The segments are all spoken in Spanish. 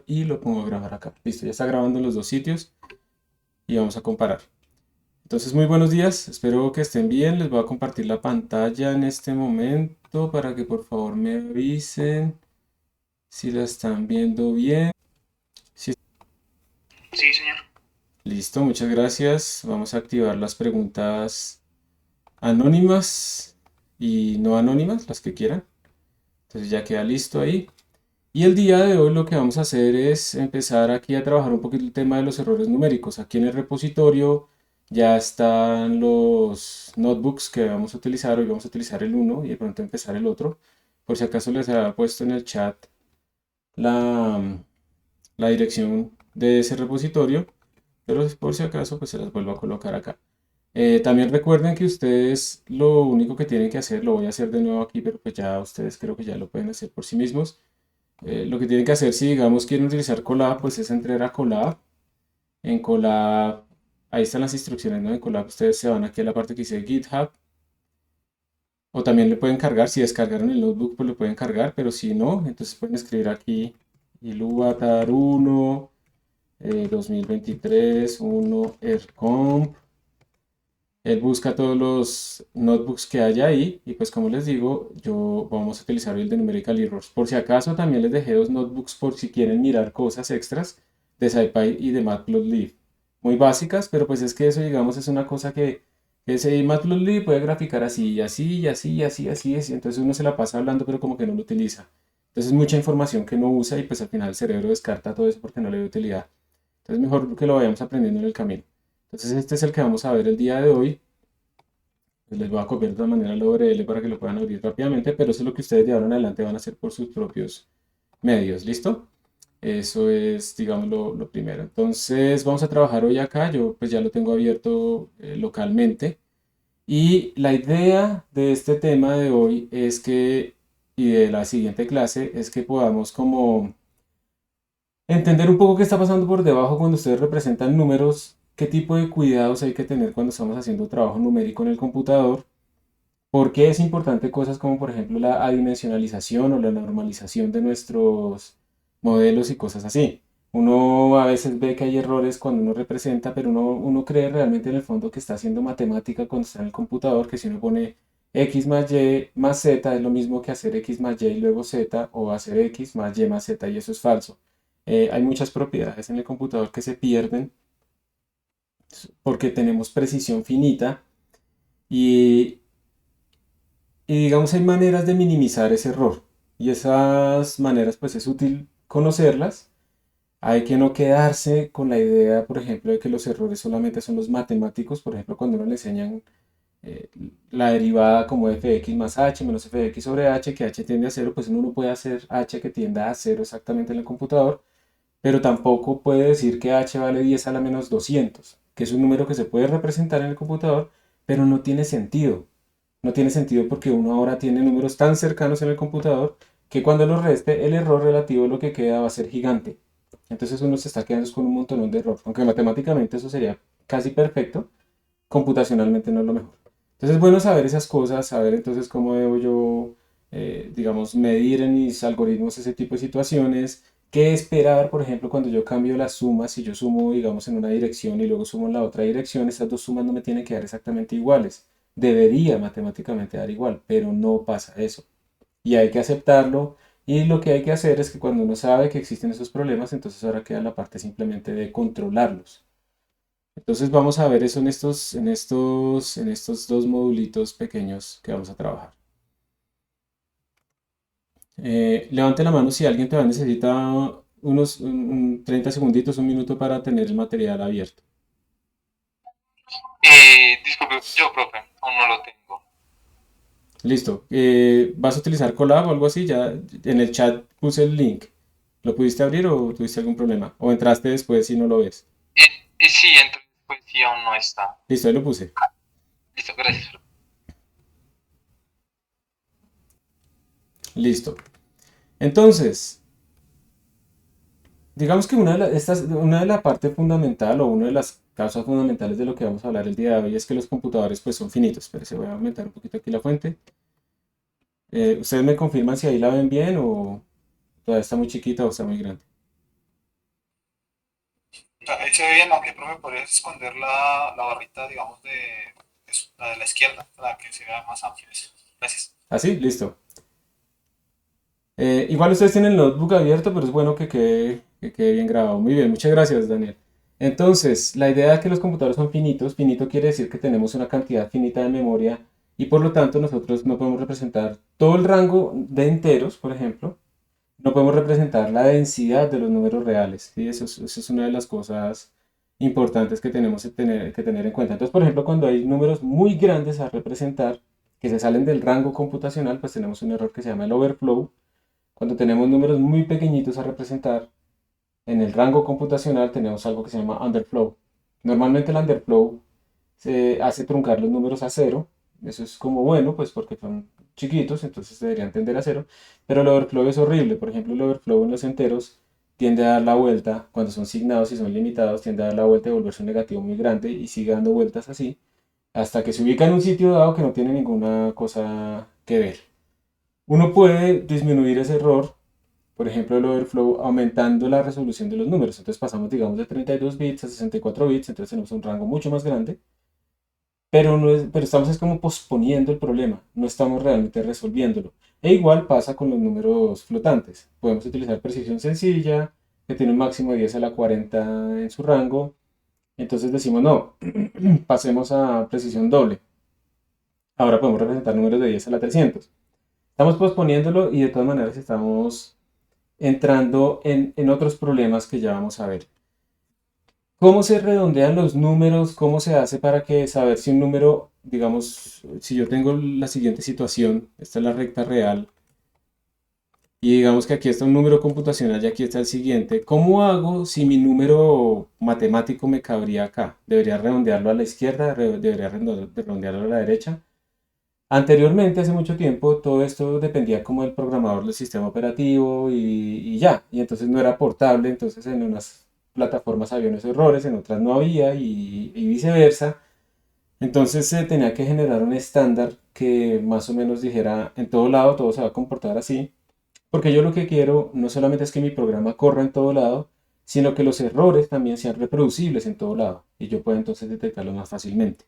y lo pongo a grabar acá. Listo, ya está grabando en los dos sitios y vamos a comparar. Entonces, muy buenos días, espero que estén bien. Les voy a compartir la pantalla en este momento para que por favor me avisen si la están viendo bien. Sí, Sí, señor. listo, muchas gracias. Vamos a activar las preguntas anónimas y no anónimas, las que quieran. Entonces ya queda listo ahí. Y el día de hoy lo que vamos a hacer es empezar aquí a trabajar un poquito el tema de los errores numéricos. Aquí en el repositorio ya están los notebooks que vamos a utilizar. Hoy vamos a utilizar el uno y de pronto empezar el otro. Por si acaso les había puesto en el chat la, la dirección de ese repositorio, pero por si acaso pues se las vuelvo a colocar acá. También recuerden que ustedes lo único que tienen que hacer, lo voy a hacer de nuevo aquí, pero pues ya ustedes creo que ya lo pueden hacer por sí mismos. Lo que tienen que hacer si, digamos, quieren utilizar Colab, pues es entrar a Colab. En Colab, ahí están las instrucciones, ¿no? En Colab ustedes se van aquí a la parte que dice GitHub. O también le pueden cargar, si descargaron el notebook, pues lo pueden cargar, pero si no, entonces pueden escribir aquí Iluvatar 1, 2023, 1, ERCOMP. Él busca todos los notebooks que haya ahí y pues como les digo, yo vamos a utilizar el de Numerical Errors. Por si acaso también les dejé dos notebooks por si quieren mirar cosas extras de SciPy y de Matplotlib. Muy básicas, pero pues es que eso digamos es una cosa que ese Matplotlib puede graficar así y así y así y así y así, así. Entonces uno se la pasa hablando pero como que no lo utiliza. Entonces mucha información que no usa y pues al final el cerebro descarta todo eso porque no le da utilidad. Entonces mejor que lo vayamos aprendiendo en el camino. Entonces este es el que vamos a ver el día de hoy. Pues les voy a copiar de todas maneras la URL para que lo puedan abrir rápidamente, pero eso es lo que ustedes de ahora en adelante van a hacer por sus propios medios, ¿listo? Eso es, digamos, lo primero. Entonces vamos a trabajar hoy acá, yo pues ya lo tengo abierto localmente. Y la idea de este tema de hoy es que, y de la siguiente clase, es que podamos como entender un poco qué está pasando por debajo cuando ustedes representan números, qué tipo de cuidados hay que tener cuando estamos haciendo trabajo numérico en el computador. ¿Por qué es importante cosas como por ejemplo la adimensionalización o la normalización de nuestros modelos y cosas así? Uno a veces ve que hay errores cuando uno representa, pero uno cree realmente en el fondo que está haciendo matemática cuando está en el computador, que si uno pone x más y más z es lo mismo que hacer x más y y luego z, o hacer x más y más z, y eso es falso. Hay muchas propiedades en el computador que se pierden porque tenemos precisión finita y, y digamos, hay maneras de minimizar ese error. Y esas maneras, pues es útil conocerlas. Hay que no quedarse con la idea, por ejemplo, de que los errores solamente son los matemáticos. Por ejemplo, cuando uno le enseñan eh, la derivada como f de x más h menos f de x sobre h, que h tiende a cero, pues uno no puede hacer h que tienda a cero exactamente en el computador, pero tampoco puede decir que h vale 10 a la menos 200, que es un número que se puede representar en el computador, pero no tiene sentido. No tiene sentido porque uno ahora tiene números tan cercanos en el computador que cuando los reste, el error relativo lo que queda va a ser gigante. Entonces uno se está quedando con un montón de error. Aunque matemáticamente eso sería casi perfecto, computacionalmente no es lo mejor. Entonces es bueno saber esas cosas, saber entonces cómo debo yo, digamos, medir en mis algoritmos ese tipo de situaciones. ¿Qué esperar, por ejemplo, cuando yo cambio las sumas? Si yo sumo, digamos, en una dirección y luego sumo en la otra dirección, esas dos sumas no me tienen que dar exactamente iguales. Debería matemáticamente dar igual, pero no pasa eso. Y hay que aceptarlo. Y lo que hay que hacer es que cuando uno sabe que existen esos problemas, entonces ahora queda la parte simplemente de controlarlos. Entonces vamos a ver eso en estos dos modulitos pequeños que vamos a trabajar. Levante la mano si alguien todavía necesita unos 30 segunditos, un minuto para tener el material abierto. Disculpe, yo, profe, aún no lo tengo. Listo. ¿Vas a utilizar Colab o algo así? Ya en el chat puse el link. ¿Lo pudiste abrir o tuviste algún problema? ¿O entraste después y no lo ves? Sí, entonces, pues sí, aún no está. Listo, ahí lo puse. Listo, gracias. Listo. Entonces, digamos que una de la parte fundamental o una de las causas fundamentales de lo que vamos a hablar el día de hoy es que los computadores pues son finitos, pero se voy a aumentar un poquito aquí la fuente. ¿Ustedes me confirman si ahí la ven bien o todavía está muy chiquita o está muy grande? Ahí se ve bien, aunque profe, podrías esconder la barrita, digamos, la de la izquierda, para que se vea más amplio eso. Gracias. Así, listo. Igual ustedes tienen el notebook abierto, pero es bueno que quede bien grabado. Muy bien, muchas gracias, Daniel. Entonces, la idea de que los computadores son finitos, finito quiere decir que tenemos una cantidad finita de memoria y por lo tanto nosotros no podemos representar todo el rango de enteros, por ejemplo, no podemos representar la densidad de los números reales. ¿Sí? Eso es una de las cosas importantes que tenemos que tener en cuenta. Entonces, por ejemplo, cuando hay números muy grandes a representar, que se salen del rango computacional, pues tenemos un error que se llama el overflow. Cuando tenemos números muy pequeñitos a representar, en el rango computacional tenemos algo que se llama underflow. Normalmente el underflow se hace truncar los números a cero. Eso es como bueno, pues porque son chiquitos, entonces deberían tender a cero. Pero el overflow es horrible. Por ejemplo, el overflow en los enteros tiende a dar la vuelta, cuando son signados y son limitados, tiende a dar la vuelta y volverse un negativo muy grande y sigue dando vueltas así, hasta que se ubica en un sitio dado que no tiene ninguna cosa que ver. Uno puede disminuir ese error, por ejemplo, el overflow, aumentando la resolución de los números. Entonces pasamos, digamos, de 32 bits a 64 bits, entonces tenemos un rango mucho más grande, pero, no es, pero estamos es como posponiendo el problema, no estamos realmente resolviéndolo. E igual pasa con los números flotantes. Podemos utilizar precisión sencilla, que tiene un máximo de 10 a la 40 en su rango. Entonces decimos, no, pasemos a precisión doble. Ahora podemos representar números de 10 a la 300. Estamos posponiéndolo y de todas maneras estamos entrando en otros problemas que ya vamos a ver. ¿Cómo se redondean los números? ¿Cómo se hace para que saber si un número, digamos, si yo tengo la siguiente situación, esta es la recta real, y digamos que aquí está un número computacional y aquí está el siguiente, ¿cómo hago si mi número matemático me cabría acá? ¿Debería redondearlo a la izquierda? ¿Debería redondearlo a la derecha? Anteriormente, hace mucho tiempo, todo esto dependía como del programador del sistema operativo y ya, y entonces no era portable, entonces en unas plataformas había unos errores, en otras no había y viceversa. Entonces se tenía que generar un estándar que más o menos dijera en todo lado todo se va a comportar así, porque yo lo que quiero no solamente es que mi programa corra en todo lado, sino que los errores también sean reproducibles en todo lado y yo pueda entonces detectarlos más fácilmente.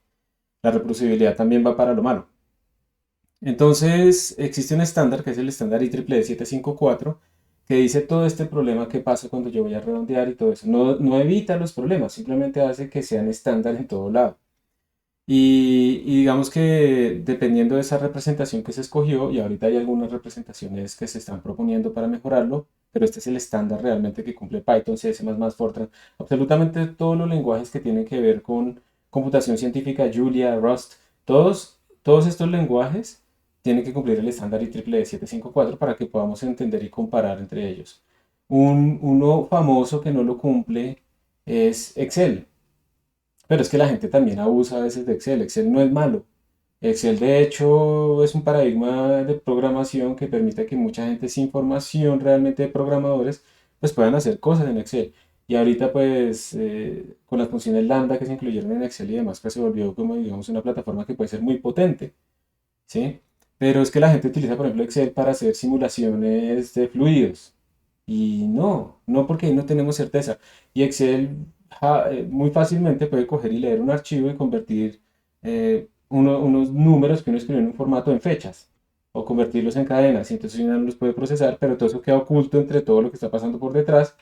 La reproducibilidad también va para lo malo. Entonces, existe un estándar que es el estándar IEEE 754 que dice todo este problema que pasa cuando yo voy a redondear y todo eso. No, no evita los problemas, simplemente hace que sean estándar en todo lado. Y digamos que dependiendo de esa representación que se escogió, y ahorita hay algunas representaciones que se están proponiendo para mejorarlo, pero este es el estándar realmente que cumple Python, C++, Fortran, absolutamente todos los lenguajes que tienen que ver con computación científica, Julia, Rust, todos estos lenguajes tienen que cumplir el estándar IEEE 754 para que podamos entender y comparar entre ellos. Uno famoso que no lo cumple es Excel. Pero es que la gente también abusa a veces de Excel. Excel no es malo. Excel de hecho es un paradigma de programación que permite que mucha gente sin formación realmente de programadores pues puedan hacer cosas en Excel. Y ahorita pues con las funciones lambda que se incluyeron en Excel y demás pues se volvió como digamos una plataforma que puede ser muy potente, ¿sí? Pero es que la gente utiliza por ejemplo Excel para hacer simulaciones de fluidos. Y no, no porque ahí no tenemos certeza. Y Excel muy fácilmente puede coger y leer un archivo y convertir unos números que uno escribió en un formato en fechas o convertirlos en cadenas. Y entonces uno los puede procesar, pero todo eso queda oculto entre todo lo que está pasando por detrás.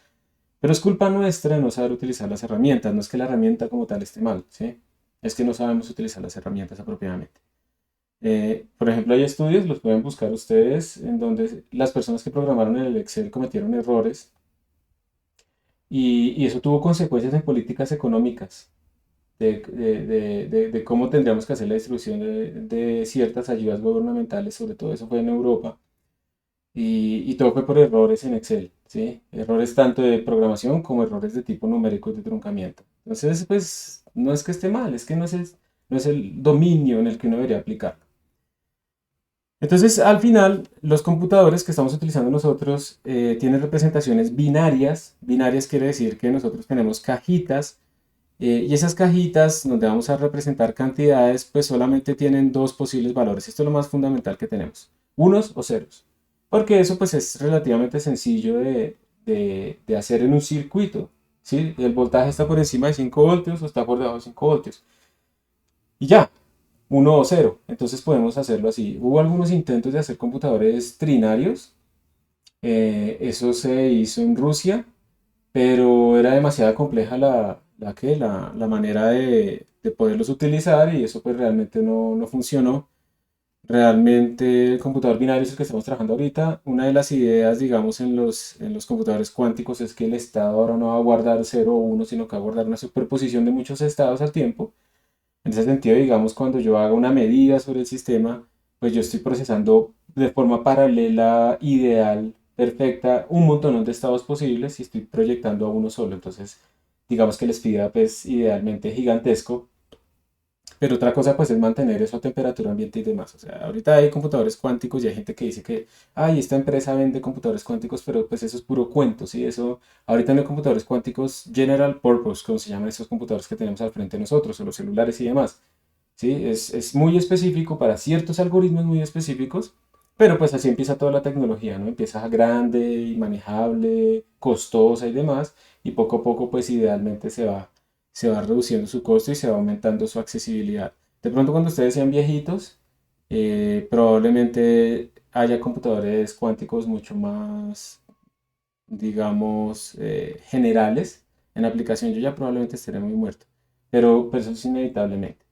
Pero es culpa nuestra de no saber utilizar las herramientas. No es que la herramienta como tal esté mal, ¿sí? Es que no sabemos utilizar las herramientas apropiadamente. Por ejemplo, hay estudios, los pueden buscar ustedes, en donde las personas que programaron en el Excel cometieron errores y eso tuvo consecuencias en políticas económicas de cómo tendríamos que hacer la distribución de ciertas ayudas gubernamentales, sobre todo eso fue en Europa, y todo fue por errores en Excel, ¿sí? Errores tanto de programación como errores de tipo numérico de truncamiento. Entonces, pues, no es que esté mal, es que no es el dominio en el que uno debería aplicar. Entonces, al final, los computadores que estamos utilizando nosotros tienen representaciones binarias. Binarias quiere decir que nosotros tenemos cajitas y esas cajitas donde vamos a representar cantidades, pues solamente tienen dos posibles valores. Esto es lo más fundamental que tenemos, unos o ceros. Porque eso pues es relativamente sencillo de hacer en un circuito, ¿sí? El voltaje está por encima de 5 voltios o está por debajo de 5 voltios. Y ya, uno o cero. Entonces podemos hacerlo así. Hubo algunos intentos de hacer computadores trinarios. Eso se hizo en Rusia, pero era demasiado compleja la manera de poderlos utilizar y eso pues realmente no funcionó. Realmente el computador binario es el que estamos trabajando ahorita. Una de las ideas, digamos, en los computadores cuánticos es que el estado ahora no va a guardar 0 o 1, sino que va a guardar una superposición de muchos estados al tiempo. En ese sentido, digamos, cuando yo haga una medida sobre el sistema, pues yo estoy procesando de forma paralela, ideal, perfecta, un montón de estados posibles y estoy proyectando a uno solo. Entonces, digamos que el speedup es idealmente gigantesco, pero otra cosa pues es mantener eso a temperatura ambiente y demás. O sea, ahorita hay computadores cuánticos y hay gente que dice que, ay, esta empresa vende computadores cuánticos, pero pues eso es puro cuento, ¿sí? Eso, ahorita no hay computadores cuánticos general purpose, como se llaman esos computadores que tenemos al frente de nosotros, o los celulares y demás, ¿sí? Es muy específico para ciertos algoritmos muy específicos, pero pues así empieza toda la tecnología, ¿no? Empieza grande y manejable, costosa y demás, y poco a poco pues idealmente se va reduciendo su costo y se va aumentando su accesibilidad. De pronto cuando ustedes sean viejitos, probablemente haya computadores cuánticos mucho más, digamos, generales en aplicación. Yo ya probablemente estaré muy muerto, pero eso es inevitablemente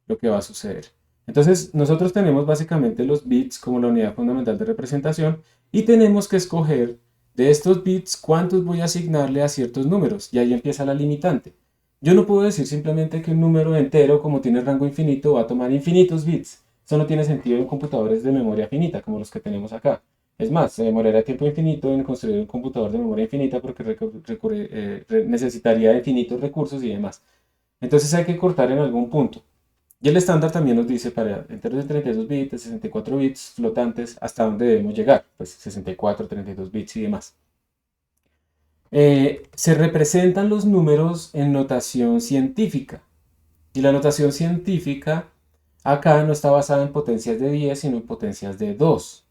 lo que va a suceder. Entonces, nosotros tenemos básicamente los bits como la unidad fundamental de representación y tenemos que escoger de estos bits cuántos voy a asignarle a ciertos números y ahí empieza la limitante. Yo no puedo decir simplemente que un número entero, como tiene rango infinito, va a tomar infinitos bits. Eso no tiene sentido en computadores de memoria finita, como los que tenemos acá. Es más, se demoraría tiempo infinito en construir un computador de memoria infinita porque necesitaría de infinitos recursos y demás. Entonces hay que cortar en algún punto. Y el estándar también nos dice para enteros de 32 bits, de 64 bits flotantes, hasta dónde debemos llegar. Pues 64, 32 bits y demás. Se representan los números en notación científica. Y la notación científica acá no está basada en potencias de 10, sino en potencias de 2.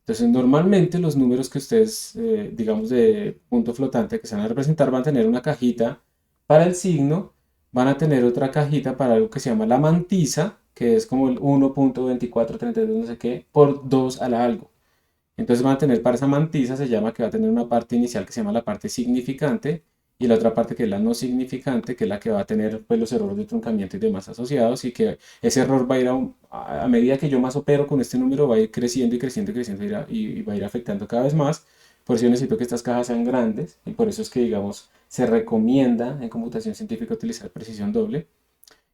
Entonces, normalmente los números que ustedes, digamos, de punto flotante que se van a representar van a tener una cajita para el signo, van a tener otra cajita para algo que se llama la mantisa, que es como el 1.2432 no sé qué, por 2 a la algo. Entonces van a tener para esa mantisa, se llama que va a tener una parte inicial que se llama la parte significante y la otra parte que es la no significante, que es la que va a tener pues, los errores de truncamiento y demás asociados y que ese error va a ir a medida que yo más opero con este número va a ir creciendo y creciendo y creciendo y va a ir afectando cada vez más. Por eso yo necesito que estas cajas sean grandes y por eso es que digamos se recomienda en computación científica utilizar precisión doble.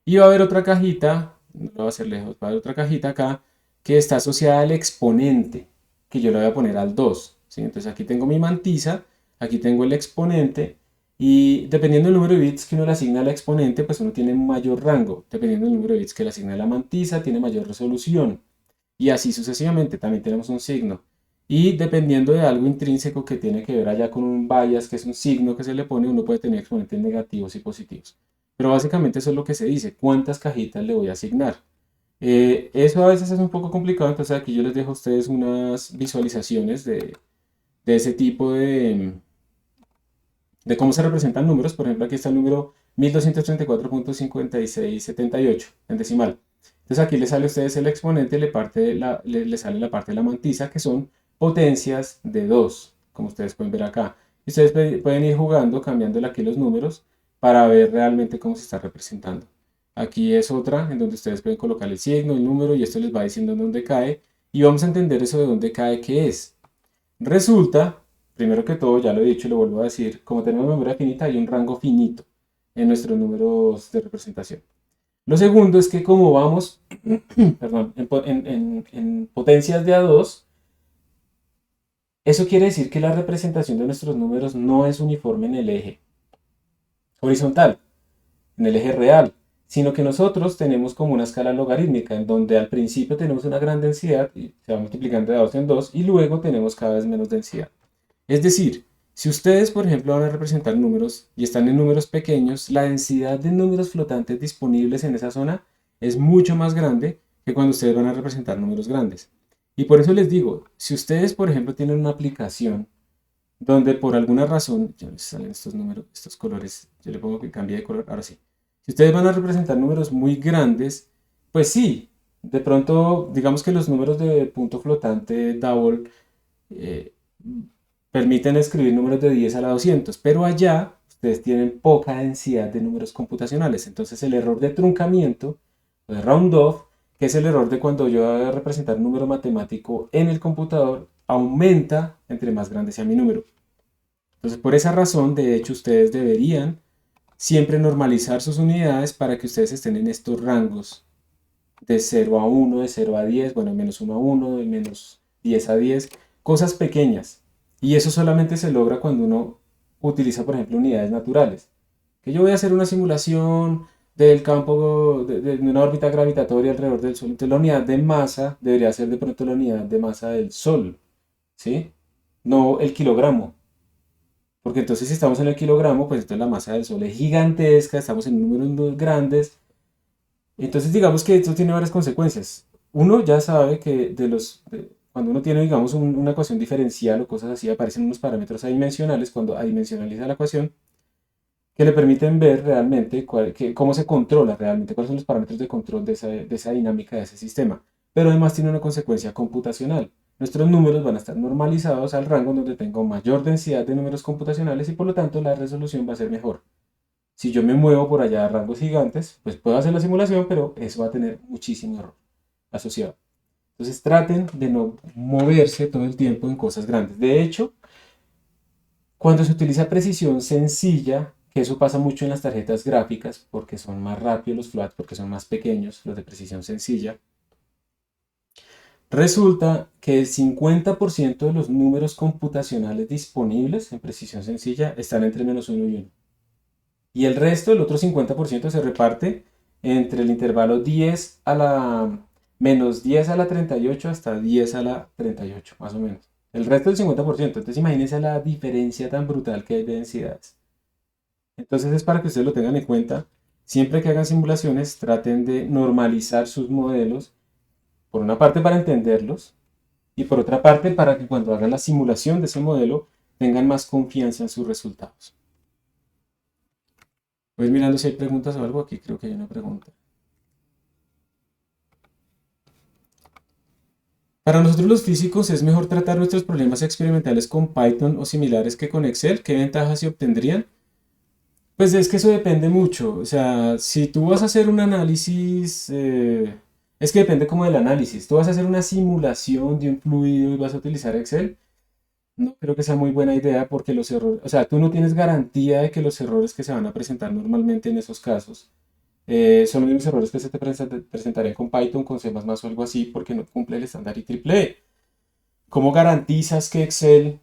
Y va a haber otra cajita, no lo va a hacer lejos, va a haber otra cajita acá que está asociada al exponente, que yo le voy a poner al 2. ¿Sí? Entonces aquí tengo mi mantisa, aquí tengo el exponente, y dependiendo del número de bits que uno le asigna al exponente, pues uno tiene un mayor rango. Dependiendo del número de bits que le asigna a la mantisa, tiene mayor resolución. Y así sucesivamente, también tenemos un signo. Y dependiendo de algo intrínseco que tiene que ver allá con un bias, que es un signo que se le pone, uno puede tener exponentes negativos y positivos. Pero básicamente eso es lo que se dice, cuántas cajitas le voy a asignar. Eso a veces es un poco complicado, entonces aquí yo les dejo a ustedes unas visualizaciones de ese tipo de cómo se representan números. Por ejemplo, aquí está el número 1234.5678 en decimal. Entonces aquí le sale a ustedes el exponente, le sale la parte de la mantisa, que son potencias de 2, como ustedes pueden ver acá. Y ustedes pueden ir jugando, cambiándole aquí los números para ver realmente cómo se está representando. Aquí es otra en donde ustedes pueden colocar el signo, el número y esto les va diciendo en dónde cae. Y vamos a entender eso de dónde cae qué es. Resulta, primero que todo, ya lo he dicho y lo vuelvo a decir, como tenemos memoria finita hay un rango finito en nuestros números de representación. Lo segundo es que como vamos perdón, en potencias de A2, eso quiere decir que la representación de nuestros números no es uniforme en el eje horizontal, en el eje real, sino que nosotros tenemos como una escala logarítmica en donde al principio tenemos una gran densidad y se va multiplicando de 2 en 2 y luego tenemos cada vez menos densidad. Es decir, si ustedes por ejemplo van a representar números y están en números pequeños, la densidad de números flotantes disponibles en esa zona es mucho más grande que cuando ustedes van a representar números grandes. Y por eso les digo, si ustedes por ejemplo tienen una aplicación donde por alguna razón, ya me salen estos números, estos colores, yo le pongo que cambie de color, ahora sí. Si ustedes van a representar números muy grandes, pues sí, de pronto, digamos que los números de punto flotante double eh, permiten escribir números de 10 a la 200, pero allá ustedes tienen poca densidad de números computacionales. Entonces el error de truncamiento o de round off, que es el error de cuando yo voy a representar un número matemático en el computador, aumenta entre más grande sea mi número. Entonces por esa razón, de hecho, ustedes deberían siempre normalizar sus unidades para que ustedes estén en estos rangos de 0 a 1, de 0 a 10, bueno, de menos 1 a 1, de menos 10 a 10, cosas pequeñas. Y eso solamente se logra cuando uno utiliza, por ejemplo, unidades naturales. Que yo voy a hacer una simulación del campo de una órbita gravitatoria alrededor del Sol. Entonces la unidad de masa debería ser de pronto la unidad de masa del Sol, ¿sí? No el kilogramo. Porque entonces si estamos en el kilogramo, pues entonces la masa del Sol es gigantesca, estamos en números muy grandes. Entonces digamos que esto tiene varias consecuencias. Uno ya sabe que cuando uno tiene, digamos, una ecuación diferencial o cosas así, aparecen unos parámetros adimensionales cuando adimensionaliza la ecuación que le permiten ver realmente cómo se controla realmente, cuáles son los parámetros de control de esa dinámica de ese sistema. Pero además tiene una consecuencia computacional. Nuestros números van a estar normalizados al rango donde tengo mayor densidad de números computacionales y por lo tanto la resolución va a ser mejor. Si yo me muevo por allá a rangos gigantes, pues puedo hacer la simulación, pero eso va a tener muchísimo error asociado. Entonces traten de no moverse todo el tiempo en cosas grandes. De hecho, cuando se utiliza precisión sencilla, que eso pasa mucho en las tarjetas gráficas, porque son más rápidos los floats, porque son más pequeños los de precisión sencilla, resulta que el 50% de los números computacionales disponibles en precisión sencilla están entre menos 1 y 1. Y el resto, el otro 50%, se reparte entre el intervalo 10 a la menos 10 a la 38 hasta 10 a la 38, más o menos. El resto del 50%. Entonces imagínense la diferencia tan brutal que hay de densidades. Entonces es para que ustedes lo tengan en cuenta. Siempre que hagan simulaciones, traten de normalizar sus modelos, por una parte para entenderlos y por otra parte para que cuando hagan la simulación de ese modelo tengan más confianza en sus resultados. Voy mirando si hay preguntas o algo. Aquí creo que hay una pregunta. Para nosotros los físicos es mejor tratar nuestros problemas experimentales con Python o similares que con Excel. ¿Qué ventajas se obtendrían? Pues es que eso depende mucho. O sea, si tú vas a hacer un análisis, es que depende como del análisis. Tú vas a hacer una simulación de un fluido y vas a utilizar Excel. No creo que sea muy buena idea porque los errores, o sea, tú no tienes garantía de que los errores que se van a presentar normalmente en esos casos son los mismos errores que se te presentarían con Python, con C++ o algo así, porque no cumple el estándar IEEE. ¿Cómo garantizas que Excel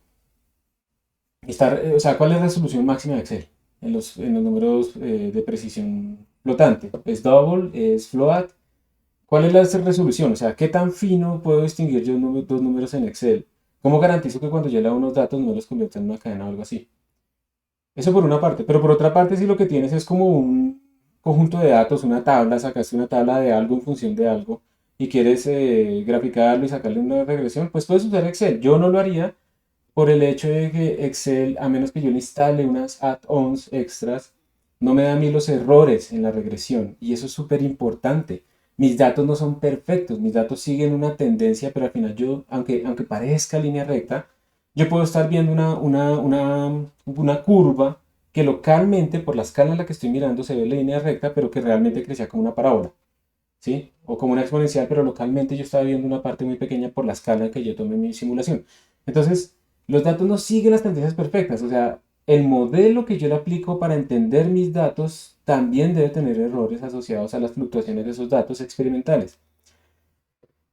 está, o sea, cuál es la resolución máxima de Excel en los números de precisión flotante? ¿Es double? ¿Es float? ¿Cuál es la resolución? O sea, ¿qué tan fino puedo distinguir yo dos números en Excel? ¿Cómo garantizo que cuando yo leo unos datos no los convierta en una cadena o algo así? Eso por una parte, pero por otra parte, si lo que tienes es como un conjunto de datos, una tabla, sacaste una tabla de algo en función de algo y quieres graficarlo y sacarle una regresión, pues puedes usar Excel. Yo no lo haría por el hecho de que Excel, a menos que yo le instale unas add-ons extras, no me da a mí los errores en la regresión y eso es súper importante. Mis datos no son perfectos, mis datos siguen una tendencia, pero al final yo, aunque parezca línea recta, yo puedo estar viendo una curva que localmente, por la escala en la que estoy mirando, se ve línea recta, pero que realmente crecía como una parábola, ¿sí? O como una exponencial, pero localmente yo estaba viendo una parte muy pequeña por la escala en que yo tomé mi simulación. Entonces, los datos no siguen las tendencias perfectas, o sea, el modelo que yo le aplico para entender mis datos también debe tener errores asociados a las fluctuaciones de esos datos experimentales.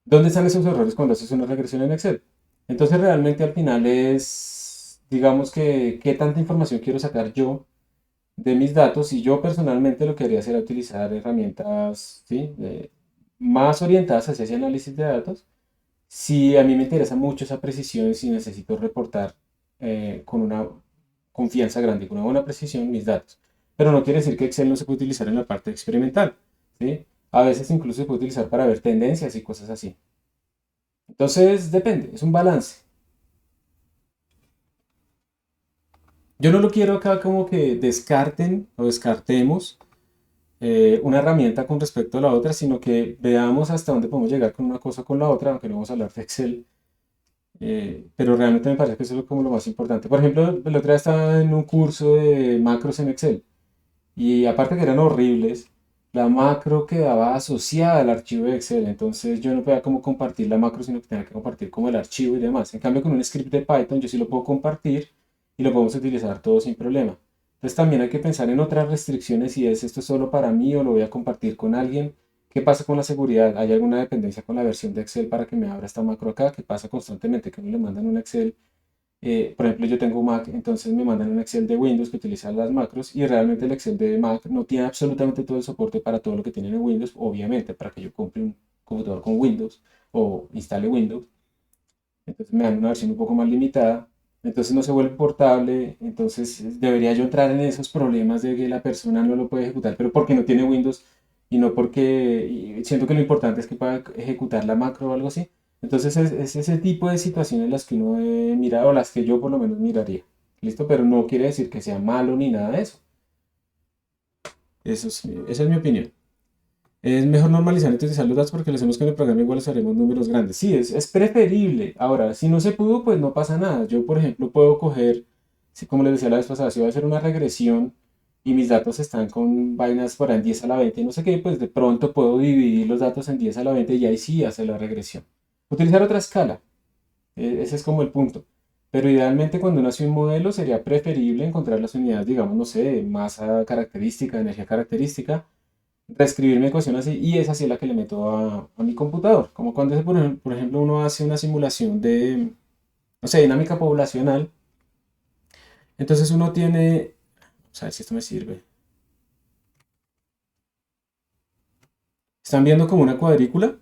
¿Dónde están esos errores cuando haces una regresión en Excel? Entonces realmente al final es, digamos que, qué tanta información quiero sacar yo de mis datos y yo personalmente lo que haría sería utilizar herramientas, ¿sí? Más orientadas hacia ese análisis de datos. Si a mí me interesa mucho esa precisión, si necesito reportar con una confianza grande y con una buena precisión mis datos. Pero no quiere decir que Excel no se puede utilizar en la parte experimental, ¿sí? A veces incluso se puede utilizar para ver tendencias y cosas así. Entonces depende, es un balance. Yo no lo quiero acá como que descarten o descartemos una herramienta con respecto a la otra, sino que veamos hasta dónde podemos llegar con una cosa o con la otra, aunque no vamos a hablar de Excel. Pero realmente me parece que eso es como lo más importante. Por ejemplo, el otro día estaba en un curso de macros en Excel y aparte que eran horribles, la macro quedaba asociada al archivo de Excel. Entonces yo no podía como compartir la macro, sino que tenía que compartir como el archivo y demás. En cambio, con un script de Python yo sí lo puedo compartir y lo podemos utilizar todo sin problema. Entonces también hay que pensar en otras restricciones si es esto solo para mí o lo voy a compartir con alguien. ¿Qué pasa con la seguridad? ¿Hay alguna dependencia con la versión de Excel para que me abra esta macro acá? ¿Qué pasa constantemente? Que me le mandan un Excel. Por ejemplo, yo tengo Mac, entonces me mandan un Excel de Windows que utiliza las macros y realmente el Excel de Mac no tiene absolutamente todo el soporte para todo lo que tienen en Windows, obviamente, para que yo compre un computador con Windows o instale Windows. Entonces me dan una versión un poco más limitada, entonces no se vuelve portable, entonces debería yo entrar en esos problemas de que la persona no lo puede ejecutar, pero porque no tiene Windows y no porque, y siento que lo importante es que pueda ejecutar la macro o algo así. Entonces es ese tipo de situaciones las que uno debe mirar o las que yo por lo menos miraría. ¿Listo? Pero no quiere decir que sea malo ni nada de eso. Esa es mi opinión. Es mejor normalizar y utilizar los datos porque lo hacemos con el programa igual les haremos números grandes. Sí, es preferible. Ahora, si no se pudo, pues no pasa nada. Yo, por ejemplo, puedo coger, si, como les decía la vez pasada, si voy a hacer una regresión y mis datos están con vainas por ahí en 10 a la 20 y no sé qué, pues de pronto puedo dividir los datos en 10 a la 20 y ahí sí hacer la regresión. Utilizar otra escala. Ese es como el punto. Pero idealmente cuando uno hace un modelo sería preferible encontrar las unidades, digamos, no sé, masa característica, energía característica, reescribir mi ecuación así y es así la que le meto a mi computador. Como cuando, por ejemplo, uno hace una simulación de, no sé, dinámica poblacional. Entonces uno tiene, vamos a ver si esto me sirve. ¿Están viendo como una cuadrícula?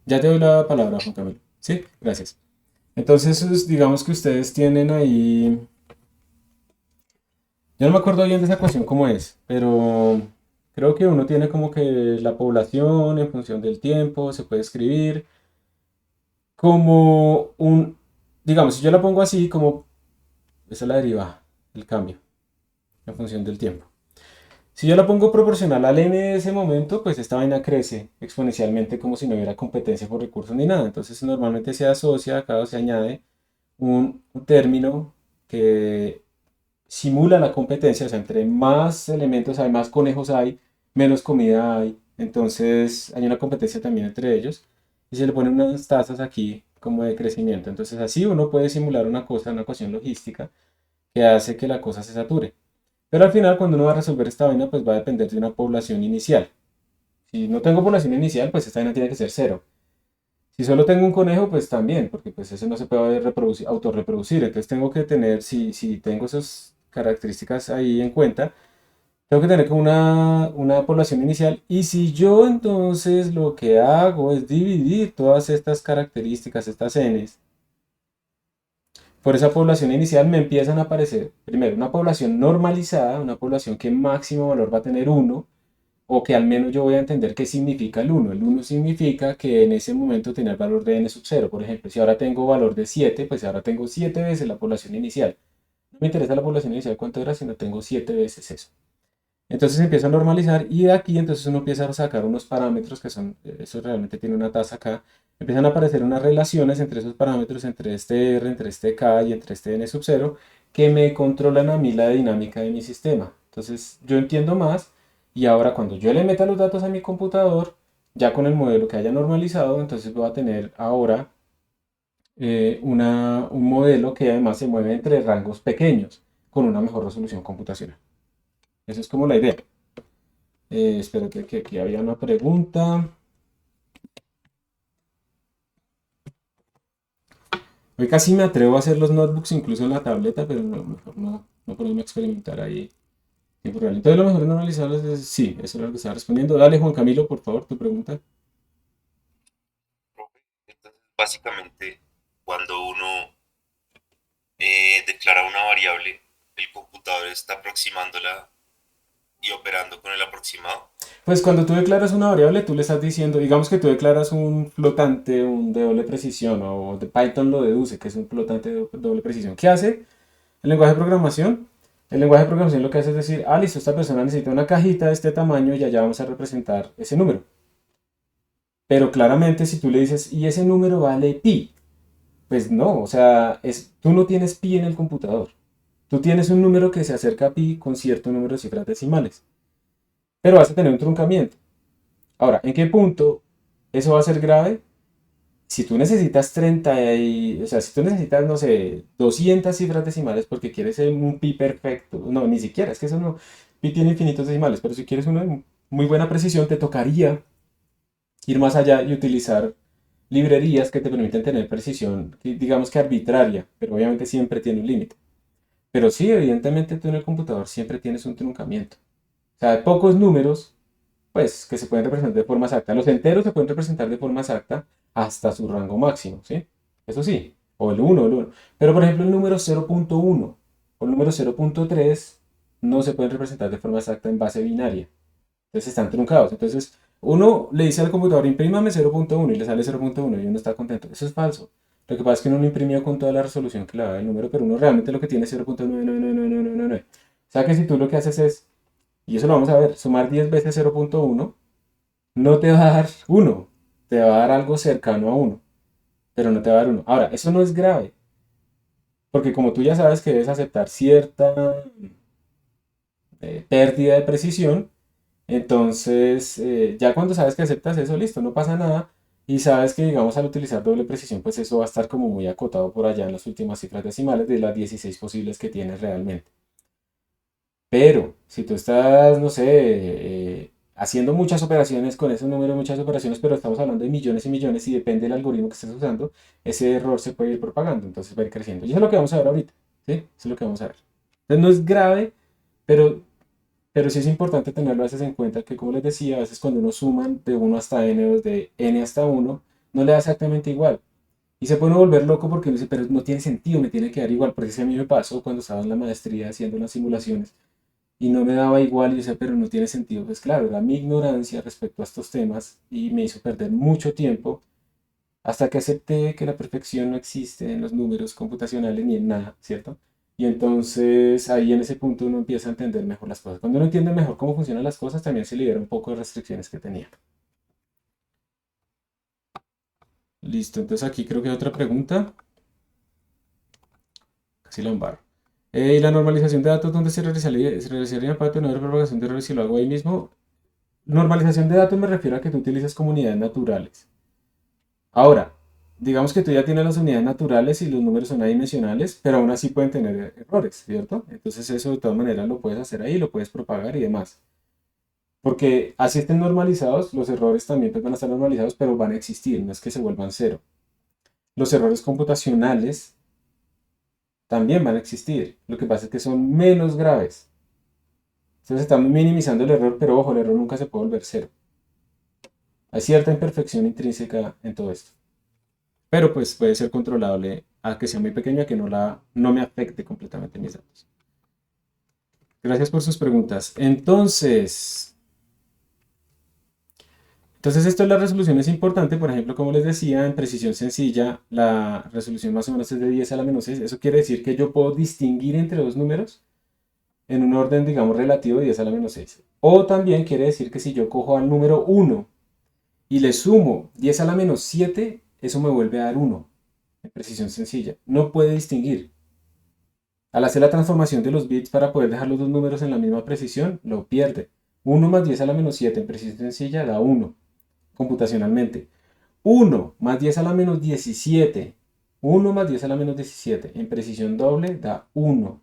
Ya te doy la palabra, Juan Camilo. Sí, gracias. Entonces, digamos que ustedes tienen ahí, yo no me acuerdo bien de esa ecuación cómo es, pero creo que uno tiene como que la población en función del tiempo, se puede escribir como un, digamos, si yo la pongo así, como, esa es la derivada, el cambio, en función del tiempo. Si yo la pongo proporcional al n de ese momento, pues esta vaina crece exponencialmente como si no hubiera competencia por recursos ni nada. Entonces normalmente se asocia, acá se añade un término que simula la competencia, o sea, entre más elementos hay, más conejos hay, menos comida hay, entonces hay una competencia también entre ellos y se le ponen unas tasas aquí como de crecimiento. Entonces así uno puede simular una cosa, una ecuación logística que hace que la cosa se sature. Pero al final cuando uno va a resolver esta vaina, pues va a depender de una población inicial. Si no tengo población inicial, pues esta vaina tiene que ser cero. Si solo tengo un conejo, pues también, porque pues ese no se puede reproducir, autorreproducir. Entonces tengo que tener, si tengo esas características ahí en cuenta, tengo que tener como una población inicial. Y si yo entonces lo que hago es dividir todas estas características, estas n's, por esa población inicial me empiezan a aparecer, primero, una población normalizada, una población que máximo valor va a tener uno o que al menos yo voy a entender qué significa el uno. El uno significa que en ese momento tenía el valor de n sub cero. Por ejemplo, si ahora tengo valor de 7, pues ahora tengo 7 veces la población inicial. No me interesa la población inicial cuánto era, sino tengo 7 veces eso. Entonces se empieza a normalizar y de aquí entonces uno empieza a sacar unos parámetros que son, eso realmente tiene una tasa acá, empiezan a aparecer unas relaciones entre esos parámetros, entre este R, entre este K y entre este N sub cero, que me controlan a mí la dinámica de mi sistema. Entonces yo entiendo más y ahora cuando yo le meta los datos a mi computador, ya con el modelo que haya normalizado, entonces voy a tener ahora un modelo que además se mueve entre rangos pequeños, con una mejor resolución computacional. Esa es como la idea. Espérate que aquí había una pregunta. Hoy casi me atrevo a hacer los notebooks incluso en la tableta, pero mejor no ponerme a experimentar ahí en tiempo real. Entonces lo mejor es normalizarlos. Sí, eso es lo que estaba respondiendo. Dale, Juan Camilo, por favor, tu pregunta. Profe. Entonces, básicamente, cuando uno declara una variable, el computador está aproximándola y operando con el aproximado. Pues cuando tú declaras una variable, tú le estás diciendo, digamos que tú declaras un flotante, un de doble precisión, o de Python lo deduce, que es un flotante de doble precisión. ¿Qué hace el lenguaje de programación? El lenguaje de programación lo que hace es decir, ah, listo, esta persona necesita una cajita de este tamaño y allá vamos a representar ese número. Pero claramente si tú le dices, y ese número vale pi, pues no, o sea, tú no tienes pi en el computador. Tú tienes un número que se acerca a pi con cierto número de cifras decimales, pero vas a tener un truncamiento. Ahora, ¿en qué punto eso va a ser grave? Si tú necesitas 30 o sea, si tú necesitas, no sé, 200 cifras decimales porque quieres un pi perfecto, no, ni siquiera, es que eso no, pi tiene infinitos decimales, pero si quieres una de muy buena precisión, te tocaría ir más allá y utilizar librerías que te permiten tener precisión, digamos que arbitraria, pero obviamente siempre tiene un límite. Pero sí, evidentemente tú en el computador siempre tienes un truncamiento. O sea, hay pocos números, pues, que se pueden representar de forma exacta. Los enteros se pueden representar de forma exacta hasta su rango máximo, ¿sí? Eso sí, o el 1. Pero, por ejemplo, el número 0.1 o el número 0.3 no se pueden representar de forma exacta en base binaria. Entonces están truncados. Entonces, uno le dice al computador, imprímame 0.1 y le sale 0.1 y uno está contento. Eso es falso. Lo que pasa es que uno no imprimió con toda la resolución que le da el número, pero uno realmente lo que tiene es 0.99999. O sea que si tú lo que haces es, y eso lo vamos a ver, sumar 10 veces 0.1 no te va a dar 1, te va a dar algo cercano a 1, pero no te va a dar 1. Ahora, eso no es grave, porque como tú ya sabes que debes aceptar cierta pérdida de precisión, entonces ya cuando sabes que aceptas eso, listo, no pasa nada. Y sabes que, digamos, al utilizar doble precisión, pues eso va a estar como muy acotado por allá en las últimas cifras decimales de las 16 posibles que tienes realmente. Pero si tú estás, no sé, haciendo muchas operaciones con ese número, muchas operaciones, pero estamos hablando de millones y millones y depende del algoritmo que estés usando, ese error se puede ir propagando, entonces va a ir creciendo. Y eso es lo que vamos a ver ahorita, ¿sí? Eso es lo que vamos a ver. Entonces no es grave, pero, pero sí es importante tenerlo a veces en cuenta que, como les decía, a veces cuando uno suman de 1 hasta n o de n hasta 1, no le da exactamente igual. Y se puede uno volver loco porque uno dice, pero no tiene sentido, me tiene que dar igual. Porque si a mí me pasó cuando estaba en la maestría haciendo unas simulaciones y no me daba igual, y yo decía, pero no tiene sentido. Pues claro, era mi ignorancia respecto a estos temas y me hizo perder mucho tiempo hasta que acepté que la perfección no existe en los números computacionales ni en nada, ¿cierto? Y entonces ahí en ese punto uno empieza a entender mejor las cosas. Cuando uno entiende mejor cómo funcionan las cosas, también se libera un poco de restricciones que tenía. Listo, entonces aquí creo que hay otra pregunta. Casi la embarro. ¿Y la normalización de datos dónde se realizaría en parte de una propagación de errores si lo hago ahí mismo? Normalización de datos me refiero a que tú utilizas como unidades naturales. Ahora, digamos que tú ya tienes las unidades naturales y los números son adimensionales, pero aún así pueden tener errores, ¿cierto? Entonces eso de todas maneras lo puedes hacer ahí, lo puedes propagar y demás. Porque así estén normalizados, los errores también pues, van a estar normalizados, pero van a existir, no es que se vuelvan cero. Los errores computacionales también van a existir, lo que pasa es que son menos graves. Entonces estamos minimizando el error, pero ojo, el error nunca se puede volver cero. Hay cierta imperfección intrínseca en todo esto. Pero pues puede ser controlable a que sea muy pequeña, que no me afecte completamente mis datos. Gracias por sus preguntas. Entonces esto de la resolución es importante. Por ejemplo, como les decía, en precisión sencilla, la resolución más o menos es de 10 a la menos 6. Eso quiere decir que yo puedo distinguir entre dos números en un orden, digamos, relativo de 10 a la menos 6. O también quiere decir que si yo cojo al número 1 y le sumo 10 a la menos 7, eso me vuelve a dar 1, en precisión sencilla. No puede distinguir. Al hacer la transformación de los bits para poder dejar los dos números en la misma precisión, lo pierde. 1 más 10 a la menos 7 en precisión sencilla da 1, computacionalmente. 1 más 10 a la menos 17, 1 más 10 a la menos 17 en precisión doble da 1.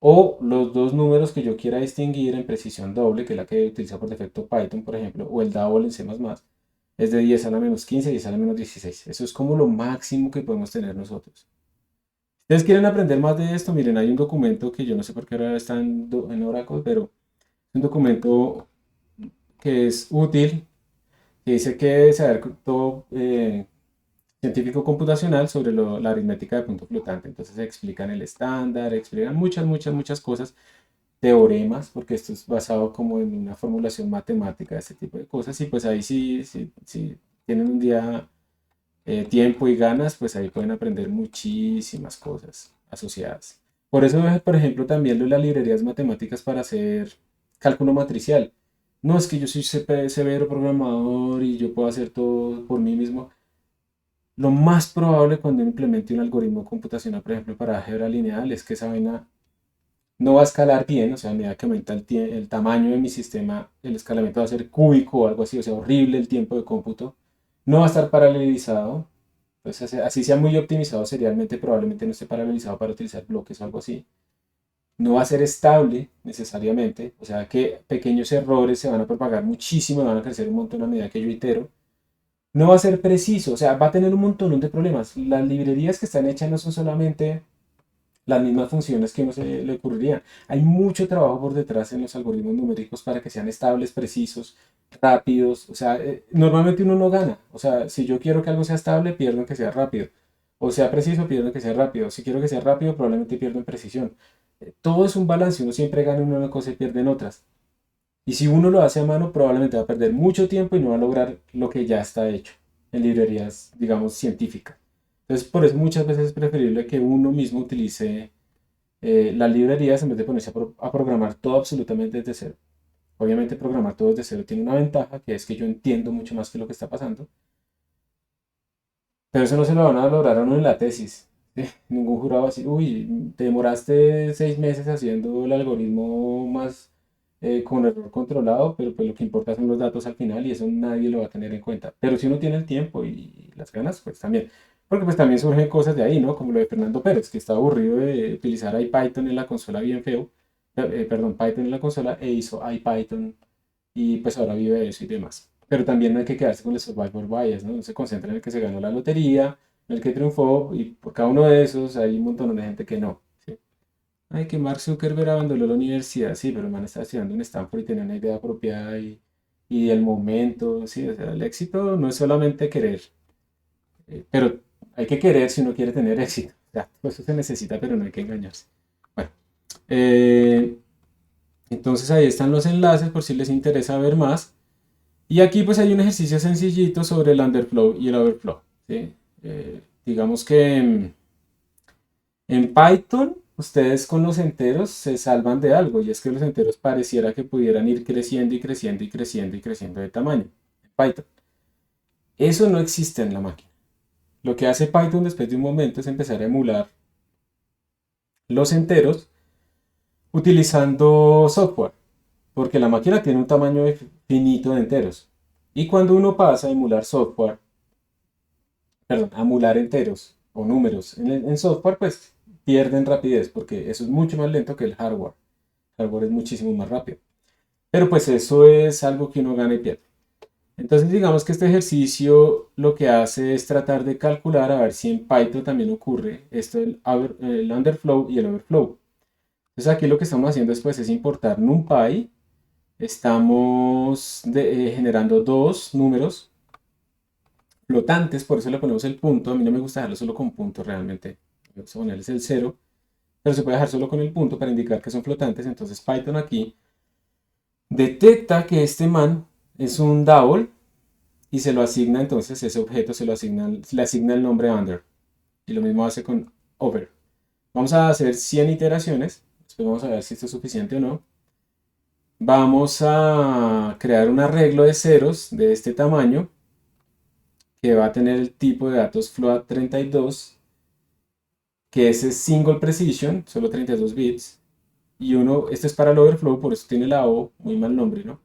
O los dos números que yo quiera distinguir en precisión doble, que es la que utiliza por defecto Python, por ejemplo, o el double en C++, es de 10 a la menos 15 y 10 a la menos 16. Eso es como lo máximo que podemos tener nosotros. Si ustedes quieren aprender más de esto, miren, hay un documento que yo no sé por qué ahora está en Oracle, pero es un documento que es útil, que dice que debe saber todo científico computacional sobre la aritmética de punto flotante. Entonces explican el estándar, explican muchas cosas teoremas, porque esto es basado como en una formulación matemática, este tipo de cosas, y pues ahí sí tienen un día tiempo y ganas, pues ahí pueden aprender muchísimas cosas asociadas. Por eso, por ejemplo, también lo de las librerías matemáticas para hacer cálculo matricial. No es que yo soy severo programador y yo puedo hacer todo por mí mismo. Lo más probable cuando uno implemente un algoritmo computacional, por ejemplo, para álgebra lineal, es que esa vaina no va a escalar bien, o sea, a medida que aumenta el tamaño de mi sistema, el escalamiento va a ser cúbico o algo así, o sea, horrible el tiempo de cómputo. No va a estar paralelizado, entonces así sea muy optimizado serialmente, probablemente no esté paralelizado para utilizar bloques o algo así. No va a ser estable necesariamente, o sea que pequeños errores se van a propagar muchísimo, van a crecer un montón a medida que yo itero. No va a ser preciso, o sea, va a tener un montón de problemas. Las librerías que están hechas no son solamente las mismas funciones que uno se le ocurriría. Hay mucho trabajo por detrás en los algoritmos numéricos para que sean estables, precisos, rápidos. O sea, normalmente uno no gana. O sea, si yo quiero que algo sea estable, pierdo en que sea rápido. O sea preciso, pierdo en que sea rápido. Si quiero que sea rápido, probablemente pierdo en precisión. Todo es un balance. Uno siempre gana en una cosa y pierde en otras. Y si uno lo hace a mano, probablemente va a perder mucho tiempo y no va a lograr lo que ya está hecho en librerías, digamos, científicas. Entonces, por eso muchas veces es preferible que uno mismo utilice las librerías en vez de ponerse a programar todo absolutamente desde cero. Obviamente programar todo desde cero tiene una ventaja, que es que yo entiendo mucho más que lo que está pasando, pero eso no se lo van a lograr a uno en la tesis. ¿Sí? Ningún jurado así, uy, te demoraste 6 meses haciendo el algoritmo más con error controlado, pero pues lo que importa son los datos al final y eso nadie lo va a tener en cuenta. Pero si uno tiene el tiempo y las ganas, pues también. Porque pues también surgen cosas de ahí, ¿no? Como lo de Fernando Pérez, que está aburrido de utilizar IPython en la consola bien feo, perdón, Python en la consola e hizo IPython y pues ahora vive de eso y demás. Pero también no hay que quedarse con el survivor bias, ¿no? No se concentra en el que se ganó la lotería, en el que triunfó y por cada uno de esos hay un montón de gente que no. ¿Sí? Ay, que Mark Zuckerberg abandonó la universidad, sí, pero el man está estudiando en Stanford y tenía una idea apropiada y el momento, sí, o sea, el éxito no es solamente querer, pero hay que querer si uno quiere tener éxito. O sea, eso se necesita, pero no hay que engañarse. Bueno, eh, entonces ahí están los enlaces por si les interesa ver más. Y aquí pues hay un ejercicio sencillito sobre el underflow y el overflow. ¿Sí? Digamos que en Python ustedes con los enteros se salvan de algo y es que los enteros pareciera que pudieran ir creciendo y creciendo y creciendo y creciendo de tamaño. En Python. Eso no existe en la máquina. Lo que hace Python después de un momento es empezar a emular los enteros utilizando software, porque la máquina tiene un tamaño finito de enteros. Y cuando uno pasa a emular software, perdón, a emular enteros o números en software, pues pierden rapidez, porque eso es mucho más lento que el hardware. El hardware es muchísimo más rápido. Pero pues eso es algo que uno gana y pierde. Entonces digamos que este ejercicio lo que hace es tratar de calcular a ver si en Python también ocurre esto el underflow y el overflow. Entonces aquí lo que estamos haciendo después es importar NumPy. Estamos generando dos números flotantes, por eso le ponemos el punto. A mí no me gusta dejarlo solo con punto realmente. Me gusta ponerles el cero, pero se puede dejar solo con el punto para indicar que son flotantes. Entonces Python aquí detecta que este man es un double y se lo asigna entonces ese objeto, le asigna el nombre under. Y lo mismo hace con over. Vamos a hacer 100 iteraciones. Después vamos a ver si esto es suficiente o no. Vamos a crear un arreglo de ceros de este tamaño que va a tener el tipo de datos float 32, que ese es single precision, solo 32 bits. Y esto es para el overflow, por eso tiene la O, muy mal nombre, ¿no?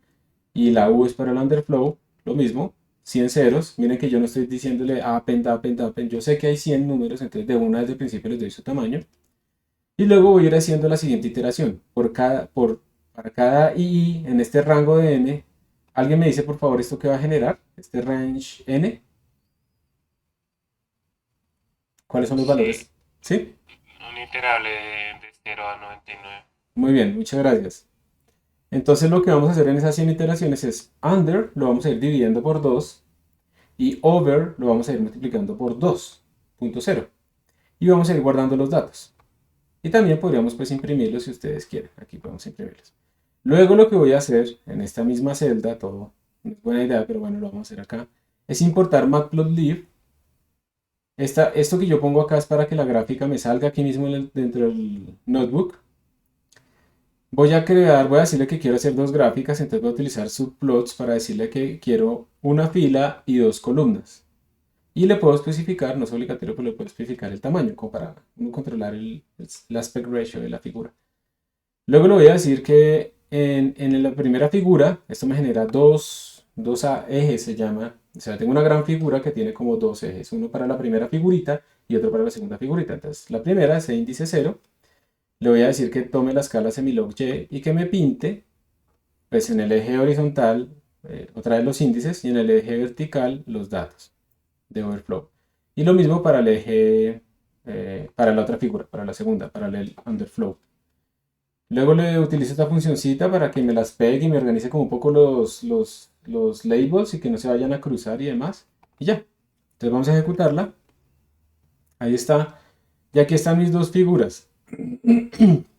Y la U es para el underflow, lo mismo, 100 ceros. Miren que yo no estoy diciéndole append, append, append. Yo sé que hay 100 números, entonces de una desde el principio les doy su tamaño. Y luego voy a ir haciendo la siguiente iteración. Para cada i en este rango de n, ¿alguien me dice por favor esto que va a generar? Este range n. ¿Cuáles son los Sí, valores? ¿Sí? un iterable de 0 a 99. Muy bien, muchas gracias. Entonces lo que vamos a hacer en esas 100 iteraciones es under lo vamos a ir dividiendo por 2 y over lo vamos a ir multiplicando por 2.0 y vamos a ir guardando los datos. Y también podríamos pues imprimirlos si ustedes quieren. Aquí podemos imprimirlos. Luego lo que voy a hacer en esta misma celda, todo no es buena idea, pero bueno, lo vamos a hacer acá, es importar matplotlib. Esto que yo pongo acá es para que la gráfica me salga aquí mismo dentro del notebook. Voy a decirle que quiero hacer dos gráficas, entonces voy a utilizar subplots para decirle que quiero una fila y dos columnas. Y le puedo especificar, no es obligatorio, pero le puedo especificar el tamaño, como para uno controlar el aspect ratio de la figura. Luego le voy a decir que en la primera figura, esto me genera dos ejes, se llama. O sea, tengo una gran figura que tiene como dos ejes, uno para la primera figurita y otro para la segunda figurita. Entonces, la primera es índice 0. Le voy a decir que tome la escala semilog y y que me pinte, pues en el eje horizontal, otra vez los índices y en el eje vertical los datos de overflow. Y lo mismo para el eje, para la otra figura, para la segunda, para el underflow. Luego le utilizo esta funcioncita para que me las pegue y me organice como un poco los labels y que no se vayan a cruzar y demás. Y ya. Entonces vamos a ejecutarla. Ahí está. Y aquí están mis dos figuras.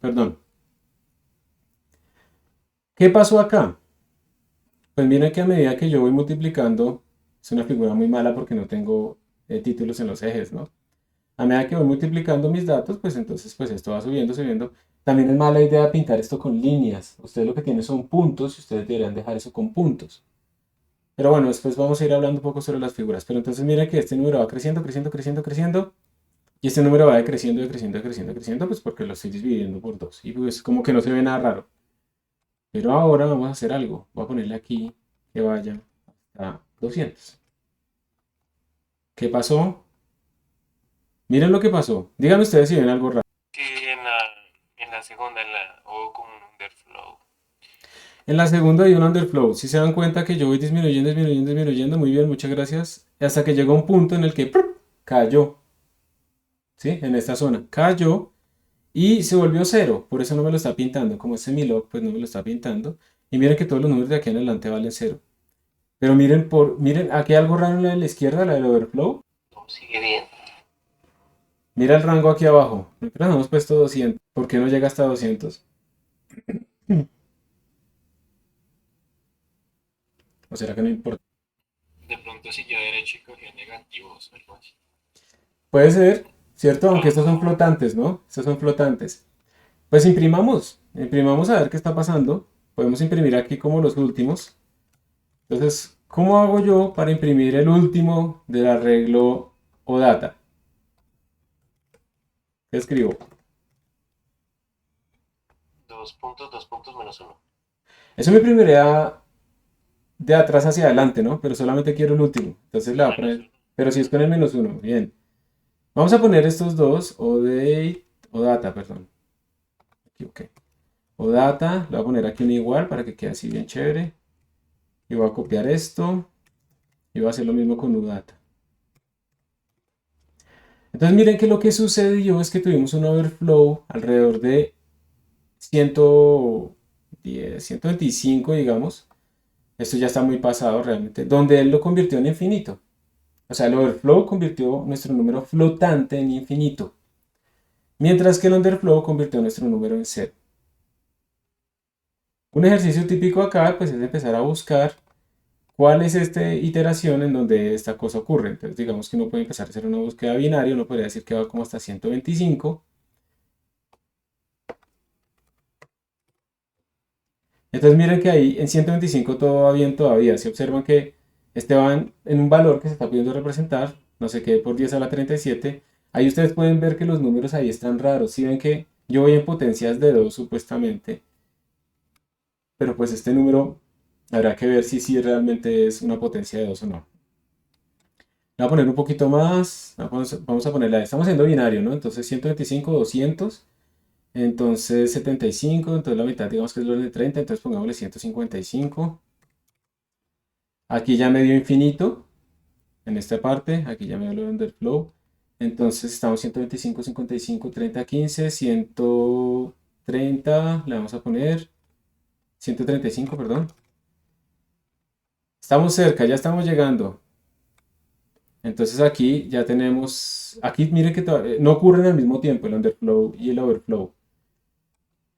Perdón. ¿Qué pasó acá? Pues miren que a medida que yo voy multiplicando, es una figura muy mala porque no tengo títulos en los ejes, ¿no? A medida que voy multiplicando mis datos, pues entonces pues esto va subiendo, subiendo. También es mala idea pintar esto con líneas. Ustedes lo que tienen son puntos y ustedes deberían dejar eso con puntos. Pero bueno, después vamos a ir hablando un poco sobre las figuras. Pero entonces miren que este número va creciendo, creciendo, creciendo, creciendo. Y este número va decreciendo, decreciendo, decreciendo, creciendo, pues porque lo estoy dividiendo por 2. Y pues como que no se ve nada raro. Pero ahora vamos a hacer algo. Voy a ponerle aquí que vaya a 200. ¿Qué pasó? Miren lo que pasó. Díganme ustedes si ven algo raro. Sí, en la segunda, hubo como un underflow. En la segunda hay un underflow. Si se dan cuenta que yo voy disminuyendo, disminuyendo, disminuyendo. Muy bien, muchas gracias. Hasta que llegó un punto en el que ¡prup! Cayó. ¿Sí? En esta zona. Cayó y se volvió cero. Por eso no me lo está pintando. Como es semilog, pues no me lo está pintando. Y miren que todos los números de aquí en adelante valen cero. Pero miren, aquí hay algo raro en la de la izquierda, la del overflow. No, sigue bien. Mira el rango aquí abajo. Nosotros hemos puesto 200. ¿Por qué no llega hasta 200? ¿O será que no importa? De pronto siguió derecho y cogió negativos o algo así. Puede ser, ¿cierto? Aunque estos son flotantes, ¿no? Estos son flotantes. Pues imprimamos a ver qué está pasando. Podemos imprimir aquí como los últimos. Entonces, ¿cómo hago yo para imprimir el último del arreglo OData? ¿Qué escribo? Dos puntos menos uno. Eso me imprimiría de atrás hacia adelante, ¿no? Pero solamente quiero el último. Entonces le voy a Menos poner, uno. pero si es con el menos uno, bien. Vamos a poner estos dos, OData, perdón. Aquí, ok. OData, le voy a poner aquí un igual para que quede así bien chévere. Y voy a copiar esto. Y voy a hacer lo mismo con UData. Entonces miren que lo que sucedió es que tuvimos un overflow alrededor de 110, 125, digamos. Esto ya está muy pasado realmente. Donde él lo convirtió en infinito. O sea, el overflow convirtió nuestro número flotante en infinito. Mientras que el underflow convirtió nuestro número en cero. Un ejercicio típico acá pues es empezar a buscar cuál es esta iteración en donde esta cosa ocurre. Entonces digamos que uno puede empezar a hacer una búsqueda binaria, uno podría decir que va como hasta 125. Entonces miren que ahí en 125 todo va bien todavía. Si observan que este va en un valor que se está pudiendo representar, no sé qué, por 10 a la 37, ahí ustedes pueden ver que los números ahí están raros. Si ven que yo voy en potencias de 2 supuestamente, pero pues este número habrá que ver si realmente es una potencia de 2 o no. Le voy a poner un poquito más, vamos a ponerla, estamos haciendo binario, ¿no? Entonces 125, 200, entonces 75, entonces la mitad digamos que es lo de 30, entonces pongámosle 155. Aquí ya me dio infinito, en esta parte, aquí ya me dio el underflow. Entonces estamos 125, 55, 30, 15, 130, le vamos a poner 135, perdón. Estamos cerca, ya estamos llegando. Entonces aquí ya tenemos, aquí miren que no ocurren al mismo tiempo el underflow y el overflow.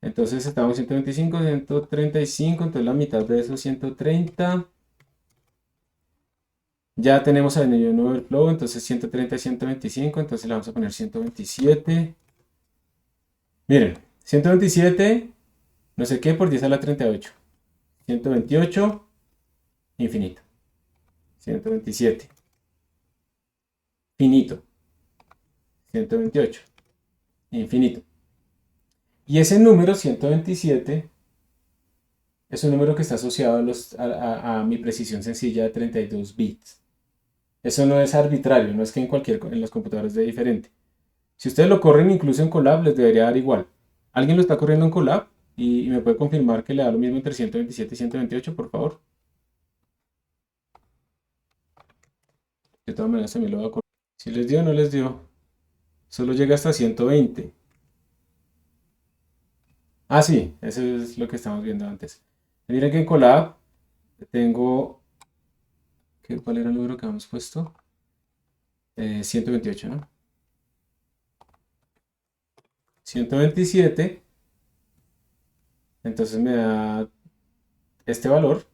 Entonces estamos 125, 135, entonces la mitad de eso es 130. Ya tenemos ahí un overflow, entonces 130 y 125, entonces le vamos a poner 127. Miren, 127, no sé qué, por 10 a la 38. 128, infinito. 127, finito. 128, infinito. Y ese número 127 es un número que está asociado a mi precisión sencilla de 32 bits. Eso no es arbitrario, no es que en las computadoras de diferente. Si ustedes lo corren incluso en Colab, les debería dar igual. ¿Alguien lo está corriendo en Colab? Y me puede confirmar que le da lo mismo entre 127 y 128, por favor. De todas maneras, también lo voy a correr. Si les dio o no les dio. Solo llega hasta 120. Ah, sí, eso es lo que estamos viendo antes. Miren que en Colab tengo... ¿Cuál era el número que habíamos puesto? 128, ¿no? 127. Entonces me da este valor.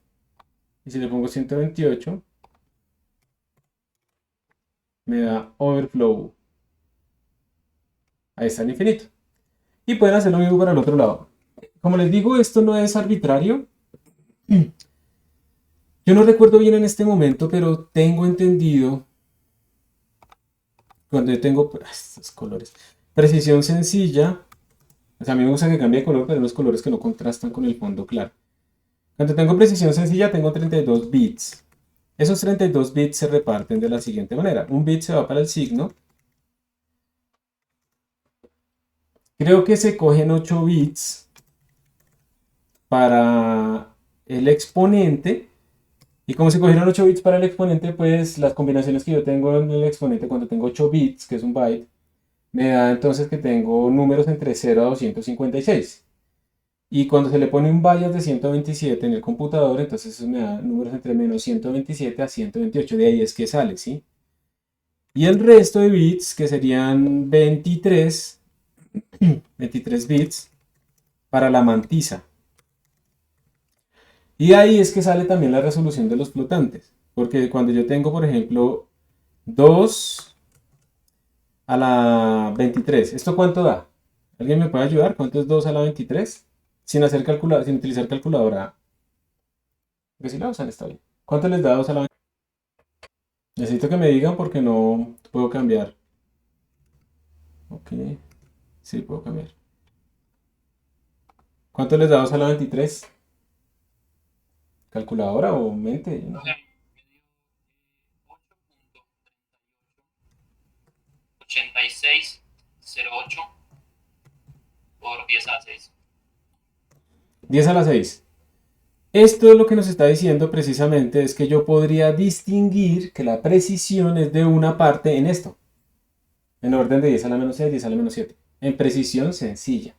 Y si le pongo 128, me da overflow. Ahí está el infinito. Y pueden hacer lo mismo para el otro lado. Como les digo, esto no es arbitrario. Yo no recuerdo bien en este momento, pero tengo entendido, cuando yo tengo estos colores, precisión sencilla, o sea, a mí me gusta que cambie de color, pero unos colores que no contrastan con el fondo claro. Cuando tengo precisión sencilla, tengo 32 bits. Esos 32 bits se reparten de la siguiente manera. Un bit se va para el signo. Creo que se cogen 8 bits para el exponente. Y como se cogieron 8 bits para el exponente, pues las combinaciones que yo tengo en el exponente cuando tengo 8 bits, que es un byte, me da entonces que tengo números entre 0 a 256. Y cuando se le pone un bias de 127 en el computador, entonces eso me da números entre menos 127 a 128. De ahí es que sale, ¿sí? Y el resto de bits, que serían 23 bits, para la mantisa. Y ahí es que sale también la resolución de los flotantes. Porque cuando yo tengo, por ejemplo, 2 a la 23, ¿esto cuánto da? ¿Alguien me puede ayudar? ¿Cuánto es 2 a la 23? Sin utilizar calculadora. Porque si la usan está bien. ¿Cuánto les da 2 a la 23? Necesito que me digan porque no puedo cambiar. Ok. Sí, puedo cambiar. ¿Cuánto les da 2 a la 23? ¿Calculadora o mente? Yo no sé. 8608 por 10 a la 6. 10 a la 6. Esto es lo que nos está diciendo precisamente es que yo podría distinguir que la precisión es de una parte en esto. En orden de 10 a la menos 6, 10 a la menos 7. En precisión sencilla.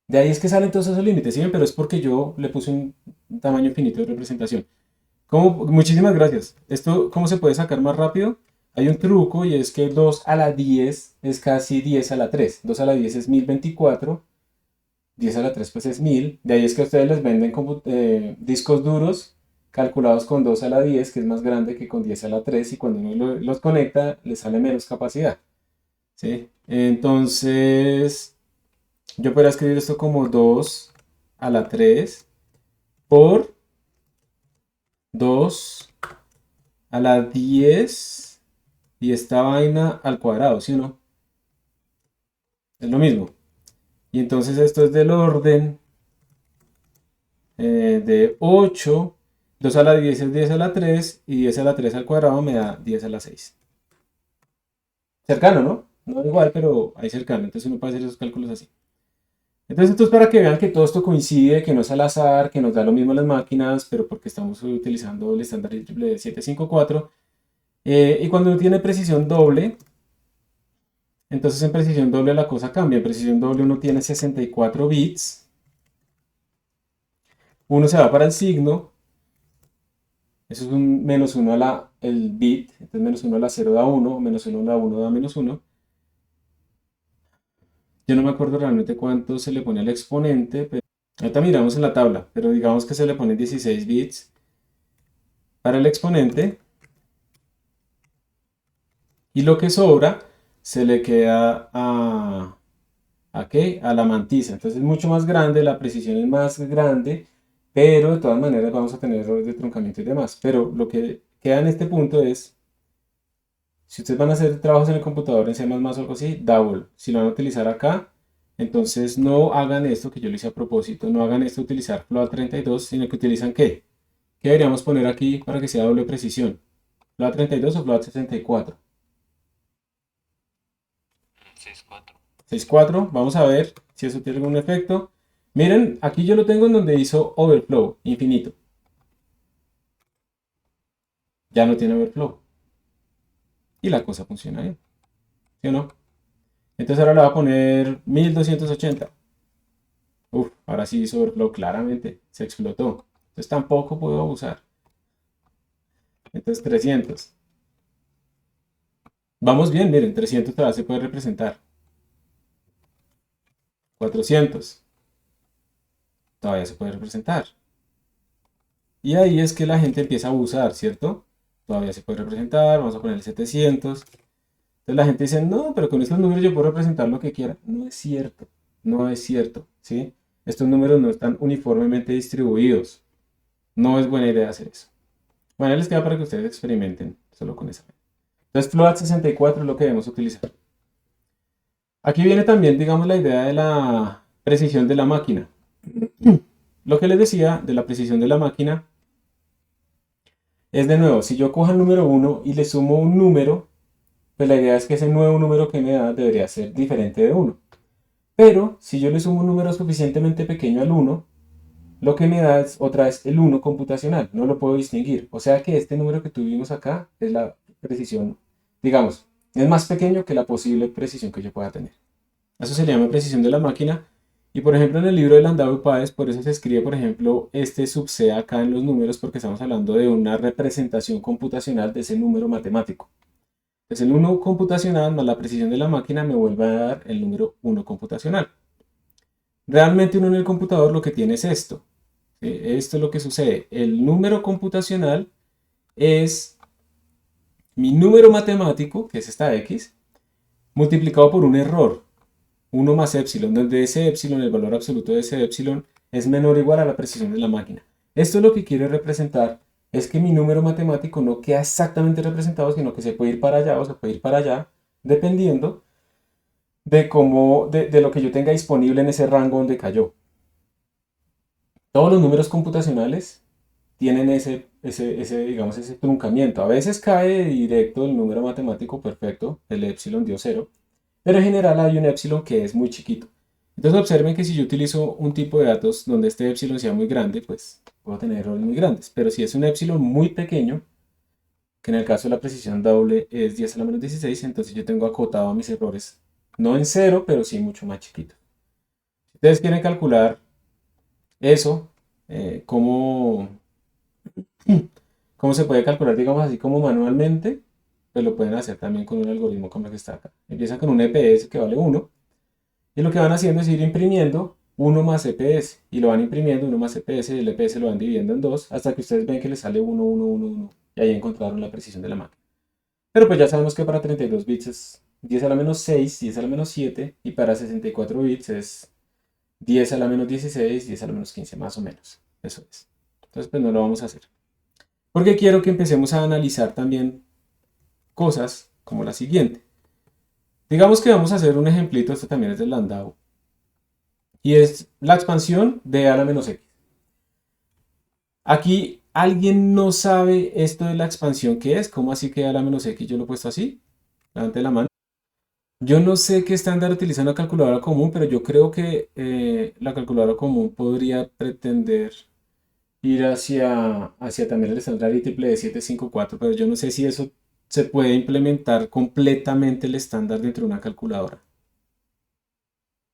De ahí es que salen todos esos límites, ¿sí ven? Pero es porque yo le puse un tamaño infinito de representación. Muchísimas gracias. ¿Esto cómo se puede sacar más rápido? Hay un truco y es que 2 a la 10 es casi 10 a la 3. 2 a la 10 es 1024. 10 a la 3 pues es 1000. De ahí es que a ustedes les venden discos duros calculados con 2 a la 10, que es más grande que con 10 a la 3. Y cuando uno los conecta, les sale menos capacidad. ¿Sí? Entonces, yo podría escribir esto como 2 a la 3 por 2 a la 10 y esta vaina al cuadrado, ¿sí o no? Es lo mismo. Y entonces esto es del orden de 8. 2 a la 10 es 10 a la 3 y 10 a la 3 al cuadrado me da 10 a la 6. Cercano, ¿no? No igual, pero ahí cercano. Entonces uno puede hacer esos cálculos así. Entonces esto es para que vean que todo esto coincide, que no es al azar, que nos da lo mismo las máquinas, pero porque estamos utilizando el estándar IEEE 754. Y cuando uno tiene precisión doble, entonces en precisión doble la cosa cambia. En precisión doble uno tiene 64 bits. Uno se va para el signo. Eso es un menos 1 a la el bit, entonces menos 1 a la 0 da 1, menos 1 a la 1 da menos 1. Yo no me acuerdo realmente cuánto se le pone al exponente, pero ahorita miramos en la tabla, pero digamos que se le ponen 16 bits para el exponente y lo que sobra se le queda ¿a qué? A la mantisa. Entonces es mucho más grande, la precisión es más grande, pero de todas maneras vamos a tener errores de truncamiento y demás. Pero lo que queda en este punto es, si ustedes van a hacer trabajos en el computador en C++ o algo así, double. Si lo van a utilizar acá, entonces no hagan esto que yo lo hice a propósito, no hagan esto utilizar float 32, sino que utilizan ¿qué? ¿Qué deberíamos poner aquí para que sea doble precisión? ¿Float 32 o float 64? 6-4. 6.4, vamos a ver si eso tiene algún efecto. Miren, aquí yo lo tengo en donde hizo overflow, infinito. Ya no tiene overflow. Y la cosa funciona bien. ¿Sí o no? Entonces ahora le voy a poner 1280. Uf, ahora sí hizo overflow claramente. Se explotó. Entonces tampoco puedo abusar. Entonces 300. Vamos bien, miren, 300 todavía se puede representar. 400. Todavía se puede representar. Y ahí es que la gente empieza a abusar, ¿cierto? Todavía se puede representar, vamos a poner 700. Entonces la gente dice, no, pero con estos números yo puedo representar lo que quiera. No es cierto, no es cierto, ¿sí? Estos números no están uniformemente distribuidos. No es buena idea hacer eso. Bueno, ahí les queda para que ustedes experimenten solo con esa. Entonces float 64 es lo que debemos utilizar. Aquí viene también, digamos, la idea de la precisión de la máquina. Lo que les decía de la precisión de la máquina es de nuevo, si yo cojo el número 1 y le sumo un número, pues la idea es que ese nuevo número que me da debería ser diferente de 1. Pero si yo le sumo un número suficientemente pequeño al 1, lo que me da es otra vez el 1 computacional, no lo puedo distinguir. O sea que este número que tuvimos acá es la precisión, digamos, es más pequeño que la posible precisión que yo pueda tener. Eso se le llama precisión de la máquina. Y por ejemplo en el libro de Landau y Páez, por eso se escribe por ejemplo este sub C acá en los números, porque estamos hablando de una representación computacional de ese número matemático. Entonces el 1 computacional más la precisión de la máquina me vuelve a dar el número 1 computacional. Realmente uno en el computador lo que tiene es esto. ¿Sí? Esto es lo que sucede. El número computacional es mi número matemático, que es esta X, multiplicado por un error. 1 más epsilon, donde ese epsilon, el valor absoluto de ese epsilon, es menor o igual a la precisión de la máquina. Esto lo que quiere representar es que mi número matemático no queda exactamente representado, sino que se puede ir para allá o se puede ir para allá, dependiendo de, de lo que yo tenga disponible en ese rango donde cayó. Todos los números computacionales tienen digamos, ese truncamiento. A veces cae directo el número matemático perfecto, el epsilon dio 0, pero en general hay un epsilon que es muy chiquito. Entonces observen que si yo utilizo un tipo de datos donde este epsilon sea muy grande, pues puedo tener errores muy grandes. Pero si es un epsilon muy pequeño, que en el caso de la precisión doble es 10 a la menos 16, entonces yo tengo acotado a mis errores, no en 0, pero sí mucho más chiquito. Si ustedes quieren calcular eso, ¿cómo se puede calcular, digamos así, como manualmente? Pues lo pueden hacer también con un algoritmo como el que está acá. Empiezan con un EPS que vale 1 y lo que van haciendo es ir imprimiendo 1 más EPS y lo van imprimiendo 1 más EPS y el EPS lo van dividiendo en 2 hasta que ustedes ven que les sale 1, 1, 1, 1 y ahí encontraron la precisión de la máquina. Pero pues ya sabemos que para 32 bits es 10 a la menos 6, 10 a la menos 7 y para 64 bits es 10 a la menos 16, 10 a la menos 15 más o menos. Eso es. Entonces pues no lo vamos a hacer. Porque quiero que empecemos a analizar también cosas como la siguiente. Digamos que vamos a hacer un ejemplito, esto también es de Landau, y es la expansión de a la menos x. Aquí alguien no sabe esto de la expansión qué es, ¿cómo así que a la menos x yo lo he puesto así? Levante la mano. Yo no sé qué estándar utiliza una calculadora común, pero yo creo que la calculadora común podría pretender ir hacia también el estándar IEEE 754, pero yo no sé si eso se puede implementar completamente el estándar dentro de una calculadora.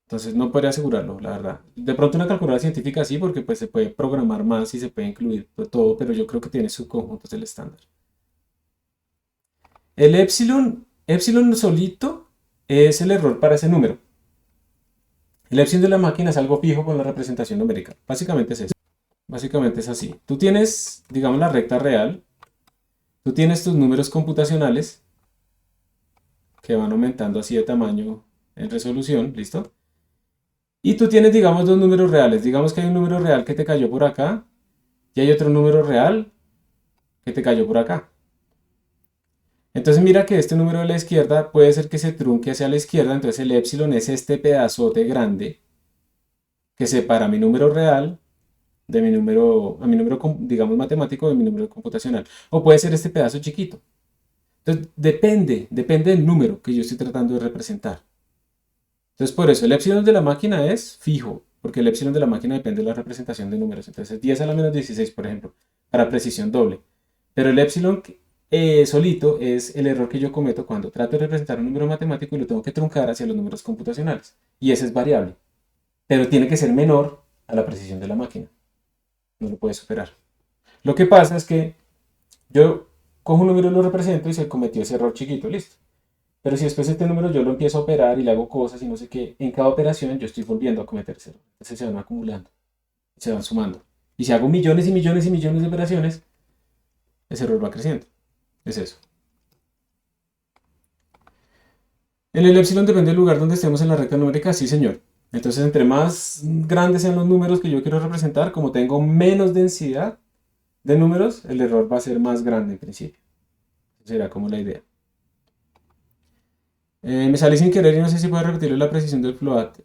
Entonces no podría asegurarlo, la verdad. De pronto una calculadora científica sí, porque pues se puede programar más y se puede incluir todo, pero yo creo que tiene subconjuntos del estándar. El epsilon solito es el error para ese número. El epsilon de la máquina es algo fijo con la representación numérica. Básicamente es eso. Básicamente es así. Tú tienes, digamos, la recta real. Tú tienes tus números computacionales que van aumentando así de tamaño en resolución. ¿Listo? Y tú tienes, digamos, dos números reales. Digamos que hay un número real que te cayó por acá y hay otro número real que te cayó por acá. Entonces mira que este número de la izquierda puede ser que se trunque hacia la izquierda, entonces el epsilon es este pedazote grande que separa mi número real de mi número, digamos, matemático de mi número computacional. O puede ser este pedazo chiquito. Entonces depende del número que yo estoy tratando de representar. Entonces por eso el epsilon de la máquina es fijo, porque el epsilon de la máquina depende de la representación de números. Entonces 10 a la menos 16, por ejemplo, para precisión doble. Pero el epsilon solito es el error que yo cometo cuando trato de representar un número matemático y lo tengo que truncar hacia los números computacionales. Y ese es variable. Pero tiene que ser menor a la precisión de la máquina. No lo puede superar. Lo que pasa es que yo cojo un número y lo represento y se cometió ese error chiquito, listo. Pero si después este número yo lo empiezo a operar y le hago cosas y no sé qué, en cada operación yo estoy volviendo a cometer ese error. Entonces se van acumulando, se van sumando. Y si hago millones y millones y millones de operaciones, ese error va creciendo. Es eso. En el epsilon depende del lugar donde estemos en la recta numérica, sí señor. Entonces entre más grandes sean los números que yo quiero representar, como tengo menos densidad de números, el error va a ser más grande en principio. Esa será como la idea. Me salí sin querer y no sé si puedo repetir la precisión del float.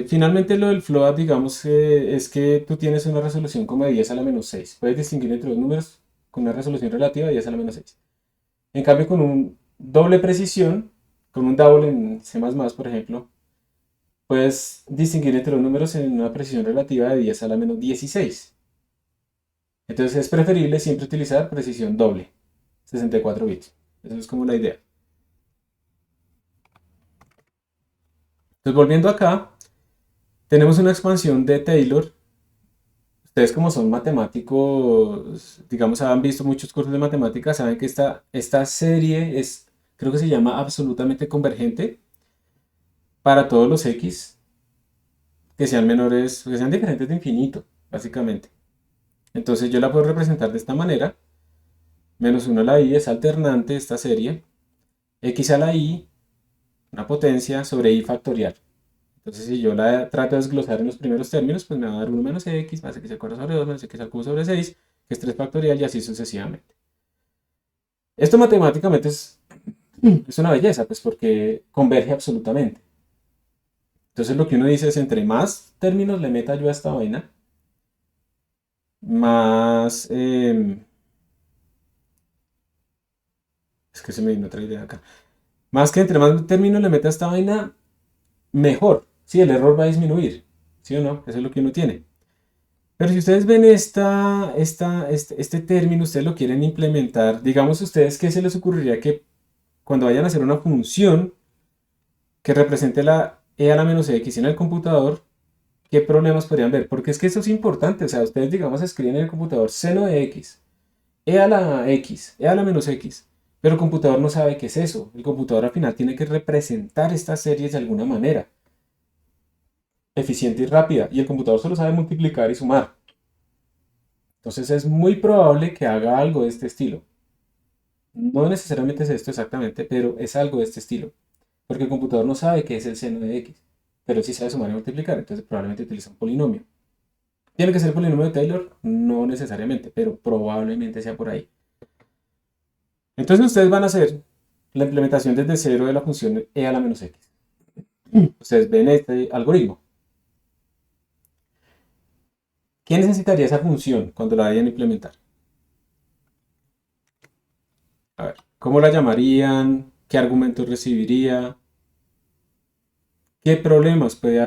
Finalmente lo del float, digamos, es que tú tienes una resolución como de 10 a la menos 6. Puedes distinguir entre los números con una resolución relativa de 10 a la menos 6. En cambio, con un doble precisión, con un double en C++, por ejemplo, puedes distinguir entre los números en una precisión relativa de 10 a la menos 16. Entonces es preferible siempre utilizar precisión doble, 64 bits. Eso es como la idea. Entonces volviendo acá, tenemos una expansión de Taylor. Ustedes como son matemáticos, digamos, han visto muchos cursos de matemáticas, saben que esta serie creo que se llama absolutamente convergente para todos los X que sean menores, que sean diferentes de infinito, básicamente. Entonces yo la puedo representar de esta manera. Menos 1 a la i es alternante esta serie. X a la i, una potencia sobre i factorial. Entonces si yo la trato de desglosar en los primeros términos, pues me va a dar 1 menos x más x al cuadrado sobre 2 menos x al cubo sobre 6, que es 3 factorial y así sucesivamente. Esto matemáticamente es una belleza, pues porque converge absolutamente. Entonces lo que uno dice es, entre más términos le meta yo a esta vaina, más... es que se me vino otra idea acá. Más que entre más términos le meta a esta vaina, mejor. Sí, el error va a disminuir. ¿Sí o no? Eso es lo que uno tiene. Pero si ustedes ven este término, ustedes lo quieren implementar, digamos ustedes, ¿qué se les ocurriría que cuando vayan a hacer una función que represente la e a la menos x en el computador, qué problemas podrían ver? Porque es que eso es importante. O sea, ustedes, digamos, escriben en el computador seno de x, e a la menos x. Pero el computador no sabe qué es eso. El computador al final tiene que representar estas series de alguna manera eficiente y rápida. Y el computador solo sabe multiplicar y sumar. Entonces es muy probable que haga algo de este estilo. No necesariamente es esto exactamente, pero es algo de este estilo. Porque el computador no sabe qué es el seno de x, pero sí sabe sumar y multiplicar, entonces probablemente utiliza un polinomio. ¿Tiene que ser el polinomio de Taylor? No necesariamente, pero probablemente sea por ahí. Entonces ustedes van a hacer la implementación desde cero de la función e a la menos x. Ustedes ven este algoritmo. ¿Qué necesitaría esa función cuando la vayan a implementar? A ver, ¿cómo la llamarían? ¿Qué argumentos recibiría? ¿Qué problemas puede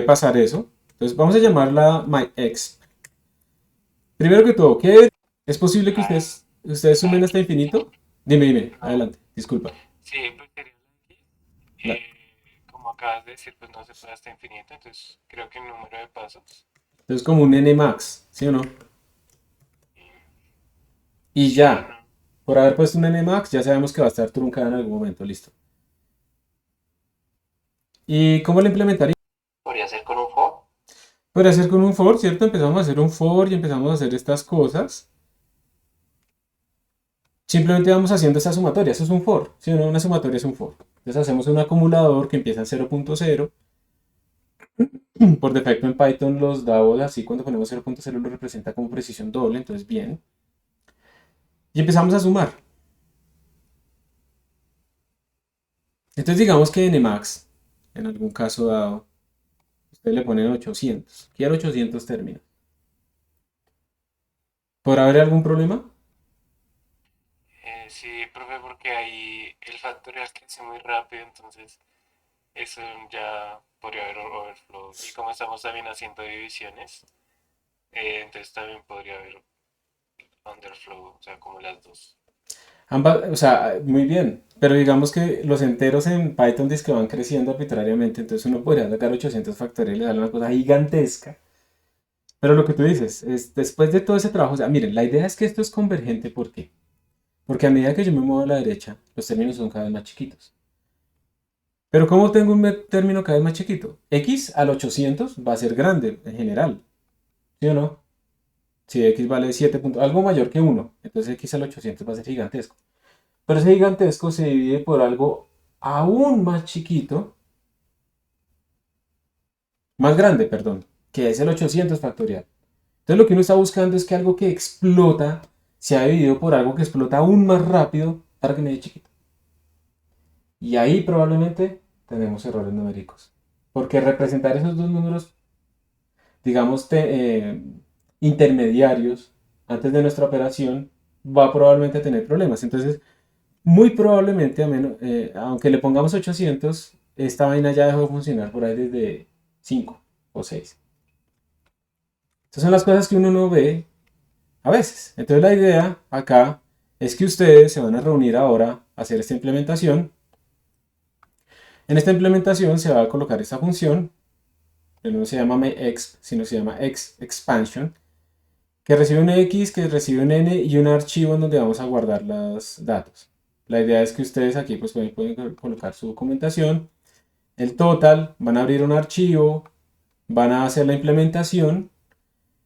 pasar eso? Entonces vamos a llamarla myEx. Primero que todo, ¿qué es posible que ustedes sumen hasta infinito? Dime, adelante, disculpa. Sí, pues sería la X. La- Como acabas de decir, pues no se puede hasta infinito, entonces creo que el número de pasos. Entonces como un nmax, ¿sí o no? Y Sí, ya. no. Por haber puesto un nmax, ya sabemos que va a estar truncada en algún momento, listo. ¿Y cómo la implementaría? Podría ser con un for. Podría ser con un for, ¿cierto? Empezamos a hacer un for y empezamos a hacer estas cosas. Simplemente vamos haciendo esa sumatoria, eso es un for, ¿sí o no? Una sumatoria es un for. Entonces hacemos un acumulador que empieza en 0.0. Por defecto en Python los double, así cuando ponemos 0.0 lo representa como precisión doble, entonces bien. Y empezamos a sumar. Entonces digamos que nmax, en algún caso dado, ustedes le ponen 800. Quiero 800 términos. ¿Podrá haber algún problema? Sí, profe, porque ahí el factorial crece muy rápido, entonces eso ya podría haber overflow. Y como estamos también haciendo divisiones, entonces también podría haber underflow, o sea, como las dos. Ambas, o sea, muy bien. Pero digamos que los enteros en Python dice que van creciendo arbitrariamente, entonces uno podría sacar 800 factoriales y darle una cosa gigantesca. Pero lo que tú dices, es después de todo ese trabajo, o sea, miren, la idea es que esto es convergente, ¿por qué? Porque a medida que yo me muevo a la derecha, los términos son cada vez más chiquitos. Pero ¿cómo tengo un término cada vez más chiquito? X al 800 va a ser grande en general, ¿sí o no? Si X vale 7 puntos, algo mayor que 1, entonces X al 800 va a ser gigantesco. Pero ese gigantesco se divide por algo aún más chiquito, más grande, perdón, que es el 800 factorial. Entonces lo que uno está buscando es que algo que explota sea dividido por algo que explota aún más rápido para que me dé chiquito. Y ahí probablemente tenemos errores numéricos. Porque representar esos dos números, digamos, intermediarios antes de nuestra operación va probablemente a tener problemas. Entonces, muy probablemente, aunque le pongamos 800, esta vaina ya dejó de funcionar por ahí desde 5 o 6. Estas son las cosas que uno no ve a veces. Entonces la idea acá es que ustedes se van a reunir ahora a hacer esta implementación. En esta implementación se va a colocar esta función, que no se llama makex, sino se llama expansion, que recibe un x, que recibe un n y un archivo en donde vamos a guardar los datos. La idea es que ustedes aquí pues pueden colocar su documentación, el total, van a abrir un archivo, van a hacer la implementación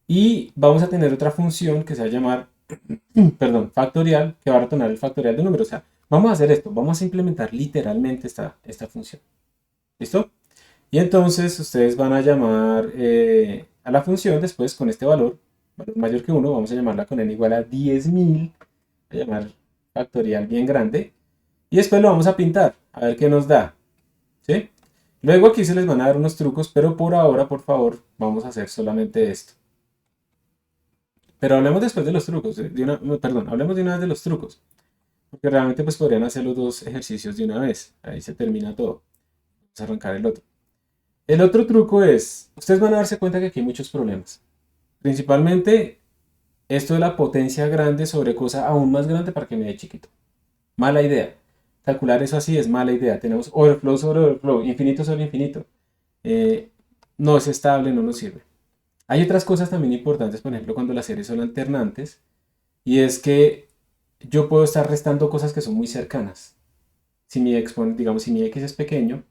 y vamos a tener otra función que se va a llamar, perdón, factorial, que va a retornar el factorial de número. O sea, vamos a hacer esto, vamos a implementar literalmente esta función. ¿Listo? Y entonces ustedes van a llamar a la función después con este valor mayor que 1, vamos a llamarla con n igual a 10.000, a llamar factorial bien grande, y después lo vamos a pintar, a ver qué nos da, ¿sí? Luego aquí se les van a dar unos trucos, pero por ahora, por favor, vamos a hacer solamente esto. Pero hablemos después de los trucos, hablemos de una vez de los trucos, porque realmente pues podrían hacer los dos ejercicios de una vez, ahí se termina todo. Vamos a arrancar el otro. El otro truco es, ustedes van a darse cuenta que aquí hay muchos problemas. Principalmente esto de la potencia grande sobre cosa aún más grande para que me dé chiquito. Mala idea. Calcular eso así es mala idea. Tenemos overflow sobre overflow, infinito sobre infinito. No es estable, no nos sirve. Hay otras cosas también importantes, por ejemplo, cuando las series son alternantes, y es que yo puedo estar restando cosas que son muy cercanas. Si mi digamos, si mi x es pequeño,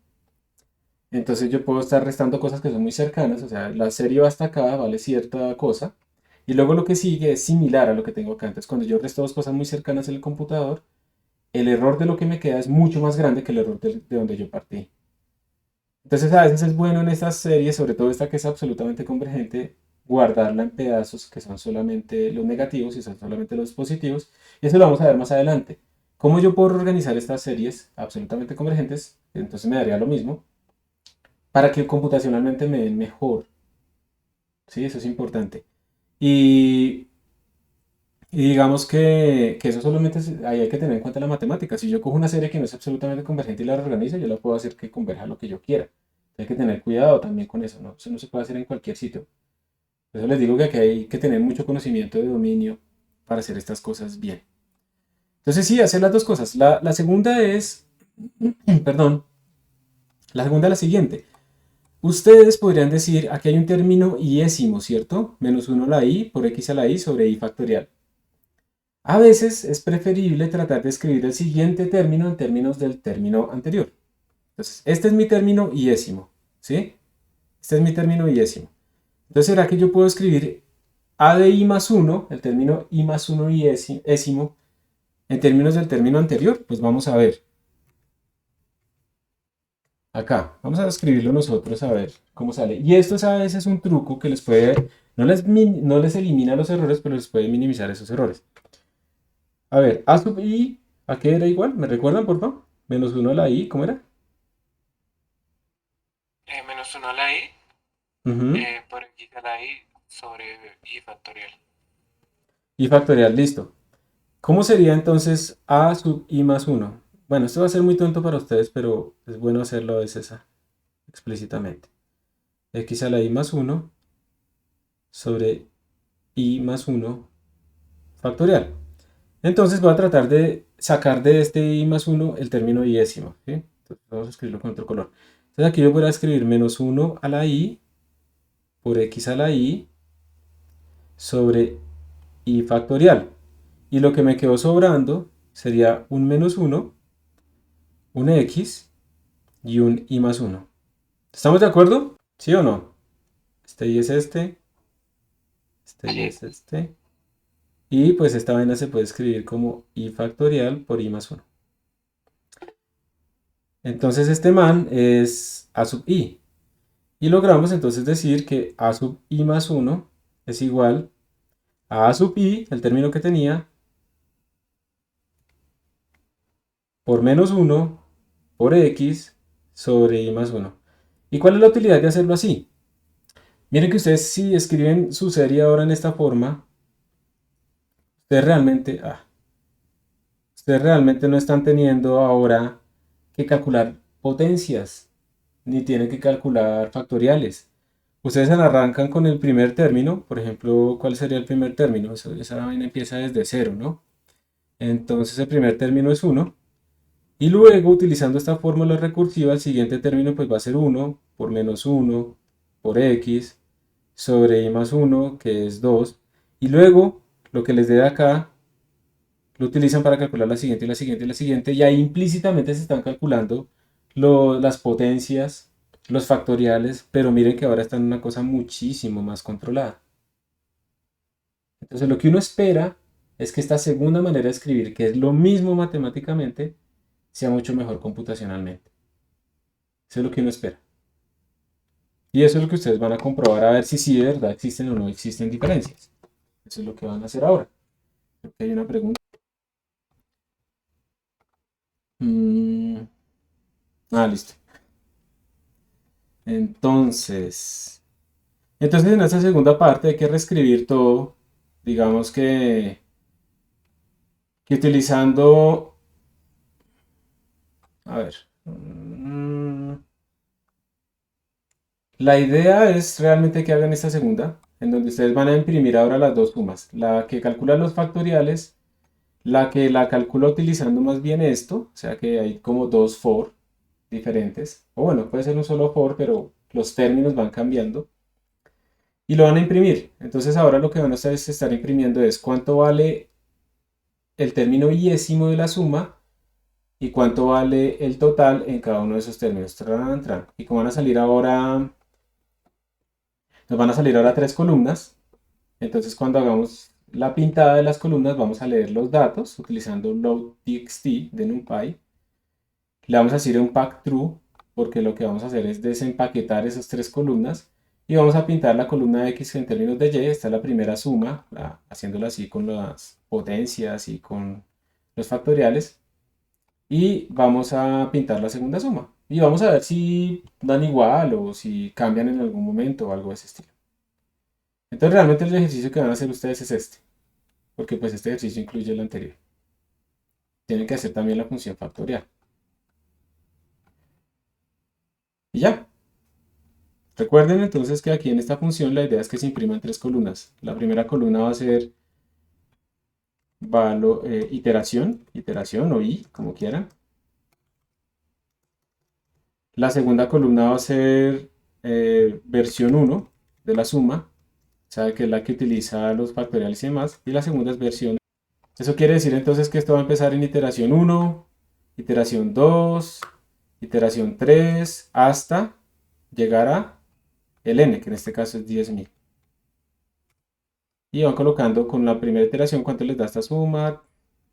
entonces yo puedo estar restando cosas que son muy cercanas, o sea, la serie va hasta acá, vale cierta cosa, y luego lo que sigue es similar a lo que tengo acá. Entonces cuando yo resto dos cosas muy cercanas en el computador, el error de lo que me queda es mucho más grande que el error de donde yo partí. Entonces a veces es bueno en estas series, sobre todo esta que es absolutamente convergente, guardarla en pedazos que son solamente los negativos y son solamente los positivos. Y eso lo vamos a ver más adelante. ¿Cómo yo puedo organizar estas series absolutamente convergentes? Entonces me daría lo mismo para que computacionalmente me den mejor. Sí, eso es importante. Y, y digamos que eso solamente ahí hay que tener en cuenta la matemática. Si yo cojo una serie que no es absolutamente convergente y la reorganizo, yo la puedo hacer que converja a lo que yo quiera. Hay que tener cuidado también con eso, ¿no? Eso no se puede hacer en cualquier sitio. Por eso les digo que aquí hay que tener mucho conocimiento de dominio para hacer estas cosas bien. Entonces sí, hacer las dos cosas. La segunda es, perdón, la segunda es la siguiente. Ustedes podrían decir, aquí hay un término iésimo, ¿cierto? Menos 1 a la i por x a la i sobre i factorial. A veces es preferible tratar de escribir el siguiente término en términos del término anterior. Entonces, este es mi término iésimo, ¿sí? Este es mi término iésimo. Entonces, ¿será que yo puedo escribir a de i más 1, el término i más 1 iésimo, en términos del término anterior? Pues vamos a ver. Acá, vamos a escribirlo nosotros a ver cómo sale. Y esto a veces es un truco que les puede, no les elimina los errores, pero les puede minimizar esos errores. A ver, a sub i, ¿a qué era igual? ¿Me recuerdan, por favor? Menos 1 a la i, ¿cómo era? Menos 1 a la i Ujú. por x a la i sobre i factorial. Y factorial, listo. ¿Cómo sería entonces a sub i más 1? Bueno, esto va a ser muy tonto para ustedes, pero es bueno hacerlo a veces explícitamente. X a la i más 1 sobre i más 1 factorial. Entonces voy a tratar de sacar de este i más 1 el término iésimo, ¿sí? Entonces vamos a escribirlo con otro color. Entonces aquí yo voy a escribir menos 1 a la i por x a la i sobre i factorial. Y lo que me quedó sobrando sería un menos 1, un x y un i más 1. ¿Estamos de acuerdo? ¿Sí o no? Este y es este y Sí, es este. Y pues esta vaina se puede escribir como i factorial por i más 1. Entonces este man es a sub i. Y logramos entonces decir que a sub i más 1 es igual a sub i, el término que tenía, por menos 1 por x sobre i más 1. ¿Y cuál es la utilidad de hacerlo así? Miren que ustedes si escriben su serie ahora en esta forma, ustedes realmente, ustedes realmente no están teniendo ahora que calcular potencias, ni tienen que calcular factoriales. Ustedes arrancan con el primer término, por ejemplo, ¿cuál sería el primer término? Esa vaina empieza desde cero, ¿no? Entonces el primer término es 1. Y luego, utilizando esta fórmula recursiva, el siguiente término pues va a ser 1 por menos 1 por x sobre i más 1, que es 2. Y luego, lo que les dé acá, lo utilizan para calcular la siguiente y la siguiente y la siguiente. Y ahí implícitamente se están calculando las potencias, los factoriales, pero miren que ahora están en una cosa muchísimo más controlada. Entonces lo que uno espera es que esta segunda manera de escribir, que es lo mismo matemáticamente, sea mucho mejor computacionalmente. Eso es lo que uno espera. Y eso es lo que ustedes van a comprobar a ver si sí de verdad existen o no existen diferencias. Eso es lo que van a hacer ahora. Creo que hay una pregunta. Mm, listo. Entonces, en esta segunda parte hay que reescribir todo. Digamos que utilizando, a ver, la idea es realmente que hagan esta segunda, en donde ustedes van a imprimir ahora las dos sumas, la que calcula los factoriales, la que la calcula utilizando más bien esto, o sea que hay como dos for diferentes, o bueno, puede ser un solo for, pero los términos van cambiando, y lo van a imprimir. Entonces ahora lo que van a hacer es estar imprimiendo es cuánto vale el término iésimo de la suma y cuánto vale el total en cada uno de esos términos. Tran, tran. Y como van a salir ahora, nos van a salir ahora tres columnas. Entonces cuando hagamos la pintada de las columnas vamos a leer los datos utilizando load.txt de NumPy. Le vamos a decir unpack true porque lo que vamos a hacer es desempaquetar esas tres columnas y vamos a pintar la columna X en términos de Y. Esta es la primera suma, haciéndola así con las potencias y con los factoriales. Y vamos a pintar la segunda suma. Y vamos a ver si dan igual o si cambian en algún momento o algo de ese estilo. Entonces realmente el ejercicio que van a hacer ustedes es este, porque pues este ejercicio incluye el anterior. Tienen que hacer también la función factorial. Y ya. Recuerden entonces que aquí en esta función la idea es que se impriman tres columnas. La primera columna va a ser iteración o i, como quieran. La segunda columna va a ser versión 1 de la suma, o sea que es la que utiliza los factoriales y demás. Y la segunda es versión Eso quiere decir entonces que esto va a empezar en iteración 1, iteración 2, iteración 3, hasta llegar a el n, que en este caso es 10.000. Y van colocando con la primera iteración cuánto les da esta suma,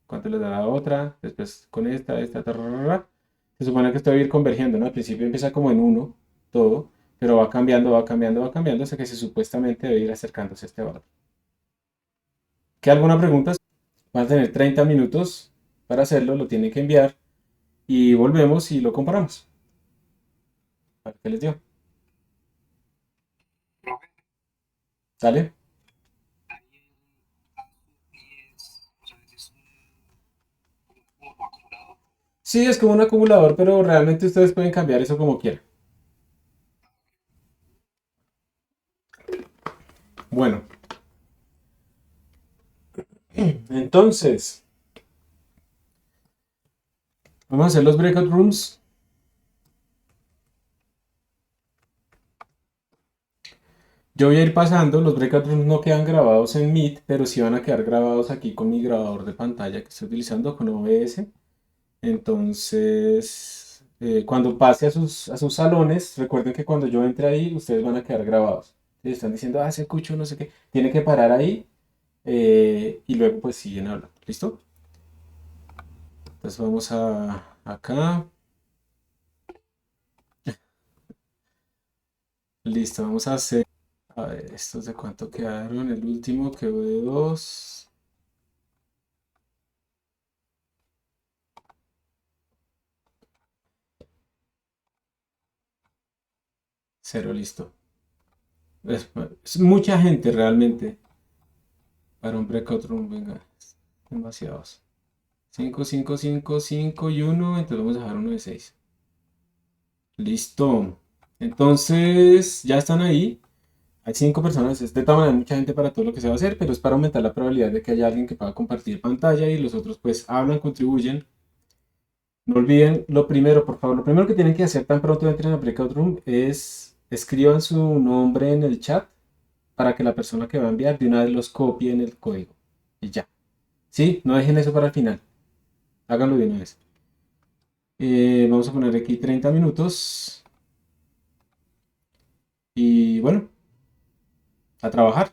cuánto les da la otra, después con esta, tararara. Se supone que esto debe ir convergiendo, ¿no? Al principio empieza como en 1, todo, pero va cambiando, va cambiando, va cambiando, hasta que se supuestamente debe ir acercándose a este valor. ¿Qué alguna pregunta? Van a tener 30 minutos para hacerlo, lo tienen que enviar y volvemos y lo comparamos. A ver qué les dio. Profe, ¿Sale? ahí el ASUI es, o sea, es un acumulador. Sí, es como un acumulador, pero realmente ustedes pueden cambiar eso como quieran. Bueno, entonces, vamos a hacer los breakout rooms. Yo voy a ir pasando, los breakout rooms no quedan grabados en Meet, pero sí van a quedar grabados aquí con mi grabador de pantalla que estoy utilizando con OBS. Entonces, cuando pase a sus salones, recuerden que cuando yo entre ahí, ustedes van a quedar grabados. Si están diciendo, se escucho, no sé qué, tiene que parar ahí y luego pues siguen hablando. ¿Listo? Entonces vamos a acá. Listo, vamos a hacer. A ver, estos de cuánto quedaron. El último quedó de 2. Cero, listo. Es mucha gente realmente para un breakout room. Venga, demasiados. 5 5 5 5 y uno. Entonces vamos a dejar uno de 6. Listo. Entonces ya están ahí. Hay 5 personas. Es de todas maneras mucha gente para todo lo que se va a hacer, pero es para aumentar la probabilidad de que haya alguien que pueda compartir pantalla y los otros pues hablan, contribuyen. No olviden lo primero, por favor. Lo primero que tienen que hacer tan pronto entren a Breakout Room es escriban su nombre en el chat para que la persona que va a enviar de una vez los copie en el código. Y ya. Sí, no dejen eso para el final. Háganlo de una vez. Vamos a poner aquí 30 minutos. Y bueno, a trabajar.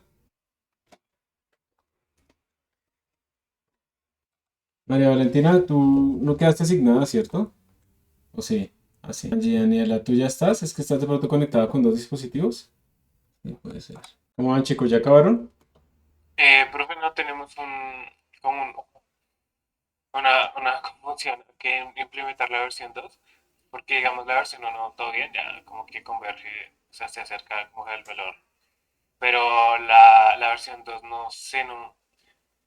María Valentina, tú no quedaste asignada, ¿cierto? ¿O sí? Así. Angie, Daniela, ¿tú ya estás? ¿Es que estás de pronto conectada con dos dispositivos? Sí, puede ser. ¿Cómo van, chicos? ¿Ya acabaron? Profe, no tenemos como una función que implementar la versión 2 porque digamos la versión 1 todo bien, ya como que converge, o sea, se acerca como al valor. Pero la versión 2 no sé, no,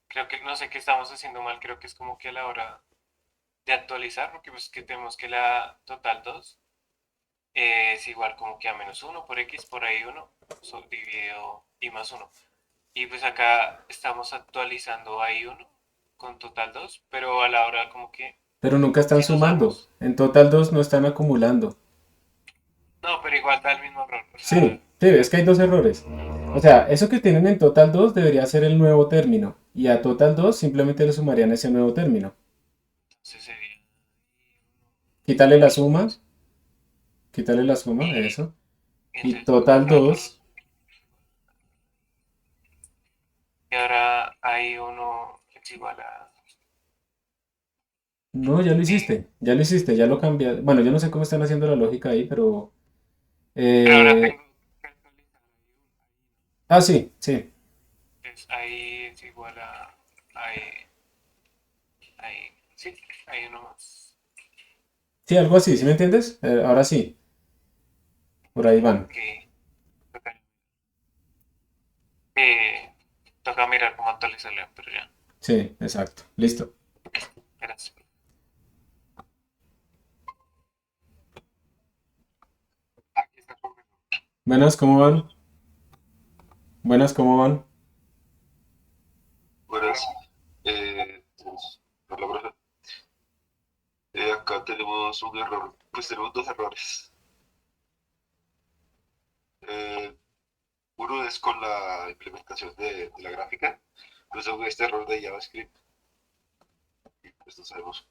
creo que no sé qué estamos haciendo mal, creo que es como que a la hora de actualizar, porque pues que tenemos que la total 2 es igual como que a menos uno por x por ahí uno dividido y más uno. Y pues acá estamos actualizando ahí uno con total 2 pero a la hora como que Pero nunca están si nos sumando. vamos, En total dos no están acumulando. no, pero igual da el mismo error, o Sí, sea, sí, es que hay dos errores. O sea, eso que tienen en total 2 debería ser el nuevo término. Y a total 2 simplemente le sumarían ese nuevo término. entonces sería Quítale la más uno. suma, quítale la suma, eso. Y Y entonces, total 2. y ahora ahí uno es igual a... No, ya lo hiciste, ya lo hiciste, ya lo cambiaste. Bueno, yo no sé cómo están haciendo la lógica ahí, pero... Pero ahora eh, tengo que actualizar sí, sí. entonces ahí es igual a... Ahí, ahí, sí, ahí uno más. Sí, algo así, ¿sí me entiendes? Ahora sí, por ahí van. Ok, toca, toca mirar cómo actualizarlo, pero ya, Sí, exacto. Listo. gracias. Aquí está el profesor. Buenas, ¿cómo van? Buenas, ¿cómo van? Buenas. Hola, profe. Acá tenemos un error. Pues tenemos dos errores. Eh, Uno es con la implementación de la gráfica. Pues este error de JavaScript. Esto sabemos.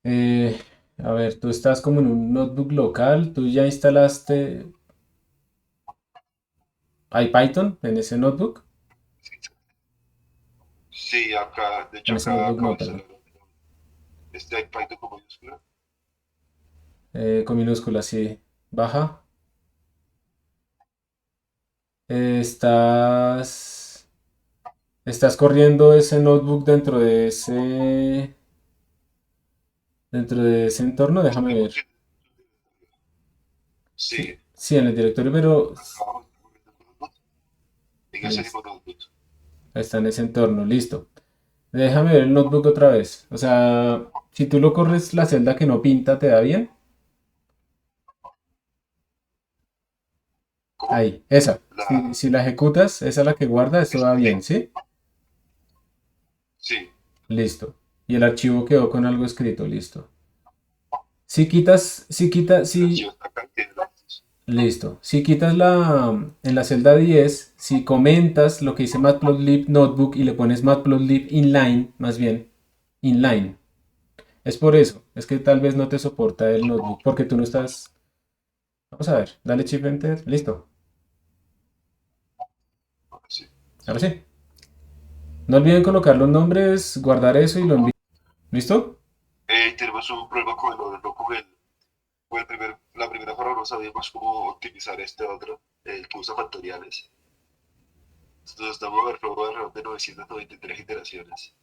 Eh, a ver, tú estás como en un notebook local, tú ya instalaste IPython en ese notebook, Sí, acá, de en hecho ese acá notebook acabo no, de perdón. instalar este iPython como mayúscula. Con minúsculas, sí. Baja. Estás, estás corriendo ese notebook dentro de ese entorno, déjame ver. Sí, Sí, sí, en el directorio, pero acá en ese listo, mismo notebook. está en ese entorno, listo. Déjame ver el notebook otra vez. O sea, si tú lo corres la celda que no pinta, ¿te da bien? ¿Cómo? Ahí, esa. Si, La, si la ejecutas, esa es la que guarda, eso va bien, ¿sí? sí, Listo. Y el archivo quedó con algo escrito, listo. Si el archivo está acá y tiene los. listo. Si quitas en la celda 10, si comentas lo que dice matplotlib notebook y le pones matplotlib inline, más bien, inline. Es por eso, es que tal vez no te soporta el notebook, porque tú no estás. Vamos a ver, dale Shift Enter, listo. Sí. Ahora sí. No olviden colocar los nombres, guardar eso y lo envío. ¿Listo? Tenemos un problema con el modelo, la primera forma no sabíamos cómo optimizar este otro, el que usa factoriales. Entonces estamos alrededor de 993 iteraciones.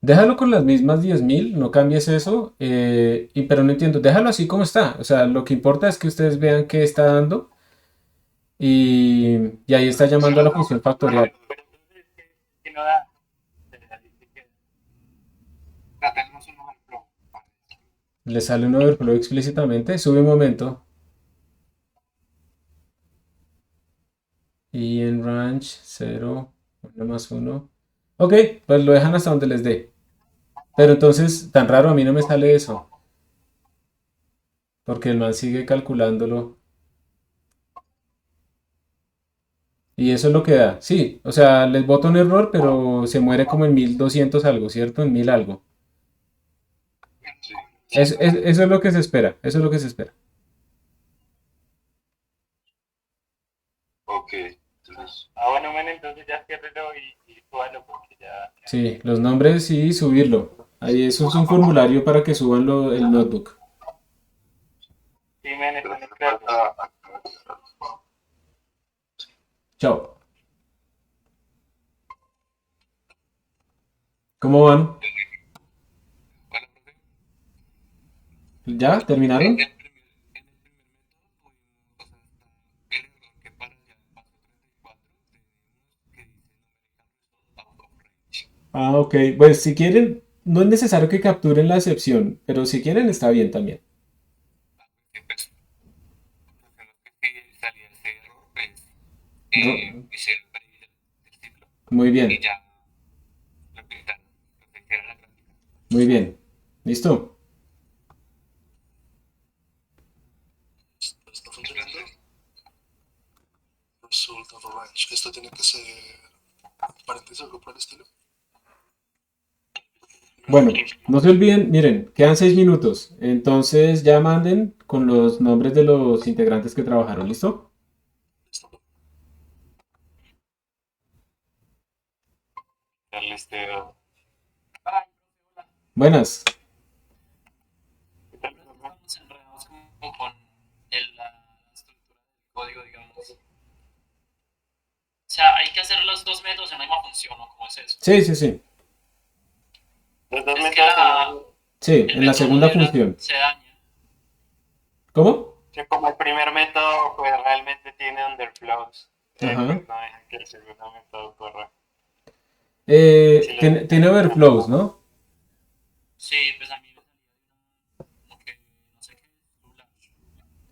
Déjalo con las mismas 10.000, no cambies eso, pero no entiendo, déjalo así como está. O sea, lo que importa es que ustedes vean qué está dando y ahí está llamando a la función factorial. Pero entonces, ¿qué no da? Dice que Ya tenemos un overflow. Le sale un overflow explícitamente, sube un momento. Y en range 0, 1 más 1. Ok, pues lo dejan hasta donde les dé. Pero entonces, tan raro, a mí no me sale eso. Porque el man sigue calculándolo. Y eso es lo que da. Sí, o sea, les bota un error, pero se muere como en 1200 algo, ¿cierto? En 1000 algo. Sí, Eso es lo que se espera. Eso es lo que se espera. ok. Entonces, bueno, men, entonces ya ciérrelo y súbalo porque ya. Sí, los nombres y subirlo. Ahí eso es un formulario para que suban el notebook. Sí, men, pero entonces hace gracias. falta acá. Chao. ¿Cómo van? Bueno, profe, ¿Ya? ¿Terminaron? en el primer método tuvimos, o sea, está el error que para allá el paso 34 tenemos que dice numerical result out of range. Ah, ok. Pues si quieren, no es necesario que capturen la excepción, pero si quieren está bien también. Que pues, funcionó que si salía ese error, pues, Ro- hicieron el ciclo Muy y bien, ya lo pintaron, lo que era la gráfica. muy bien. ¿Listo? Está funcionando. Result of a range. Esto tiene que ser paréntesis o algo por el estilo. Bueno, no se olviden, miren, quedan 6 minutos. Entonces ya manden con los nombres de los integrantes que trabajaron. ¿Listo? Listo. Ya listeo. Buenas. ¿Qué tal, profe? Estamos enredados como con la estructura del código, digamos. O sea, hay que hacer los dos métodos en la misma función, ¿o cómo es eso? Sí, sí, sí. Los dos Es que métodos Sí, el en la método segunda modelo función. se daña. ¿Cómo? que como el primer método pues realmente tiene underflows, pues Ajá. no dejan que el segundo método corra. Si lo Tiene overflows, ¿no? Sí, pues a mí me salió como que no sé qué.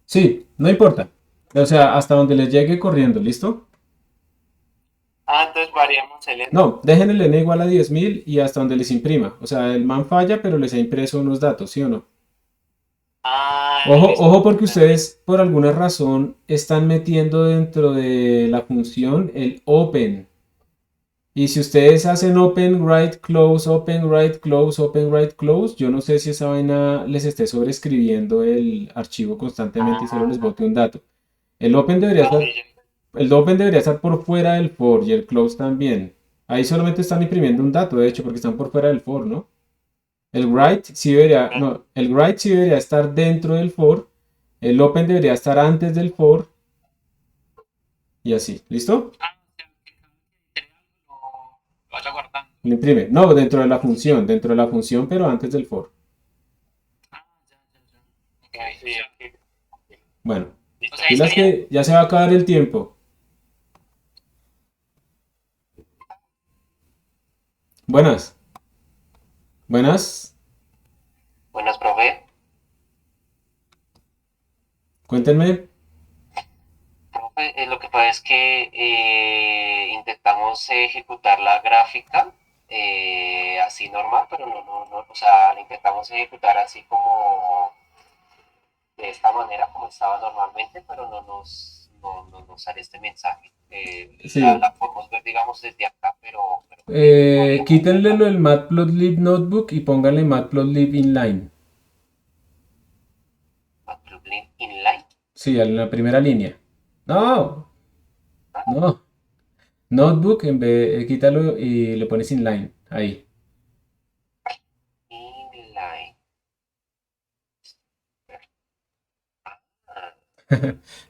Sí, no importa. O sea, hasta donde les llegue corriendo, ¿listo? entonces variamos el n. No, dejen el n igual a 10.000 y hasta donde les imprima. O sea, el man falla, pero les ha impreso unos datos, ¿sí o no? Ojo, Listo, ojo porque entendí. ustedes por alguna razón están metiendo dentro de la función el open Y si ustedes hacen open, write, close, open, write, close, open, write, close, yo no sé si esa vaina les esté sobreescribiendo el archivo constantemente y solo les bote un dato. El open debería estar, Sí, el open debería estar por fuera del for y el close también. Ahí solamente están imprimiendo un dato, de hecho, porque están por fuera del for, ¿no? El write sí debería, no, el write sí debería estar dentro del for, el open debería estar antes del for y así. ¿Listo? o sea, que cada que entre algo lo vaya guardando. Lo imprime. No, dentro de la función, pero antes del for. Ya. Ok, Sí, aquí. Bueno, o sea, ahí pilas estaría. que ya se va a acabar el tiempo. Buenas, buenas, Buenas, profe. cuéntenme. Profe, lo que pasa es que intentamos ejecutar la gráfica así normal, pero no, o sea, la intentamos ejecutar así como de esta manera, como estaba normalmente, pero no nos sale este mensaje. Sí, La podemos ver, digamos, desde acá, pero no haríamos quítenle lo del Matplotlib Notebook y pónganle Matplotlib Inline. Matplotlib inline. Sí, en la primera línea. No, no. Notebook, quítalo y le pones inline. Ahí. Inline. Ah,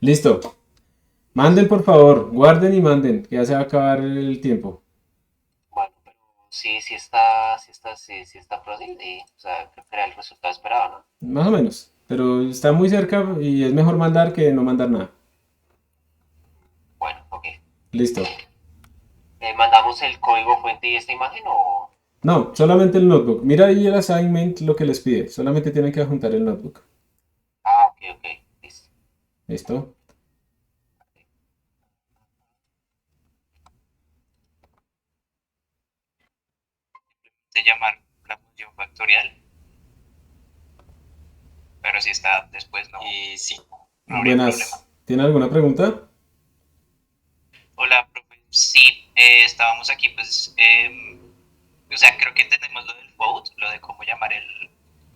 Listo. Manden, por favor. Guarden y manden, que ya se va a acabar el tiempo. bueno, pero sí está procede, o sea, creo que era el resultado esperado, ¿no? Más o menos. Pero está muy cerca y es mejor mandar que no mandar nada. Bueno, ok. Listo. ¿Mandamos el código fuente y esta imagen o...? No, solamente el notebook. Mira ahí el assignment lo que les pide. Solamente tienen que adjuntar el notebook. Ah, ok, ok, listo. ¿Listo? De llamar la función factorial, pero si está después no. Y sí, no habría problema. Buenas. ¿Tiene alguna pregunta? Hola, profe. Sí, estábamos aquí, pues, o sea, creo que entendemos lo del float, lo de cómo llamar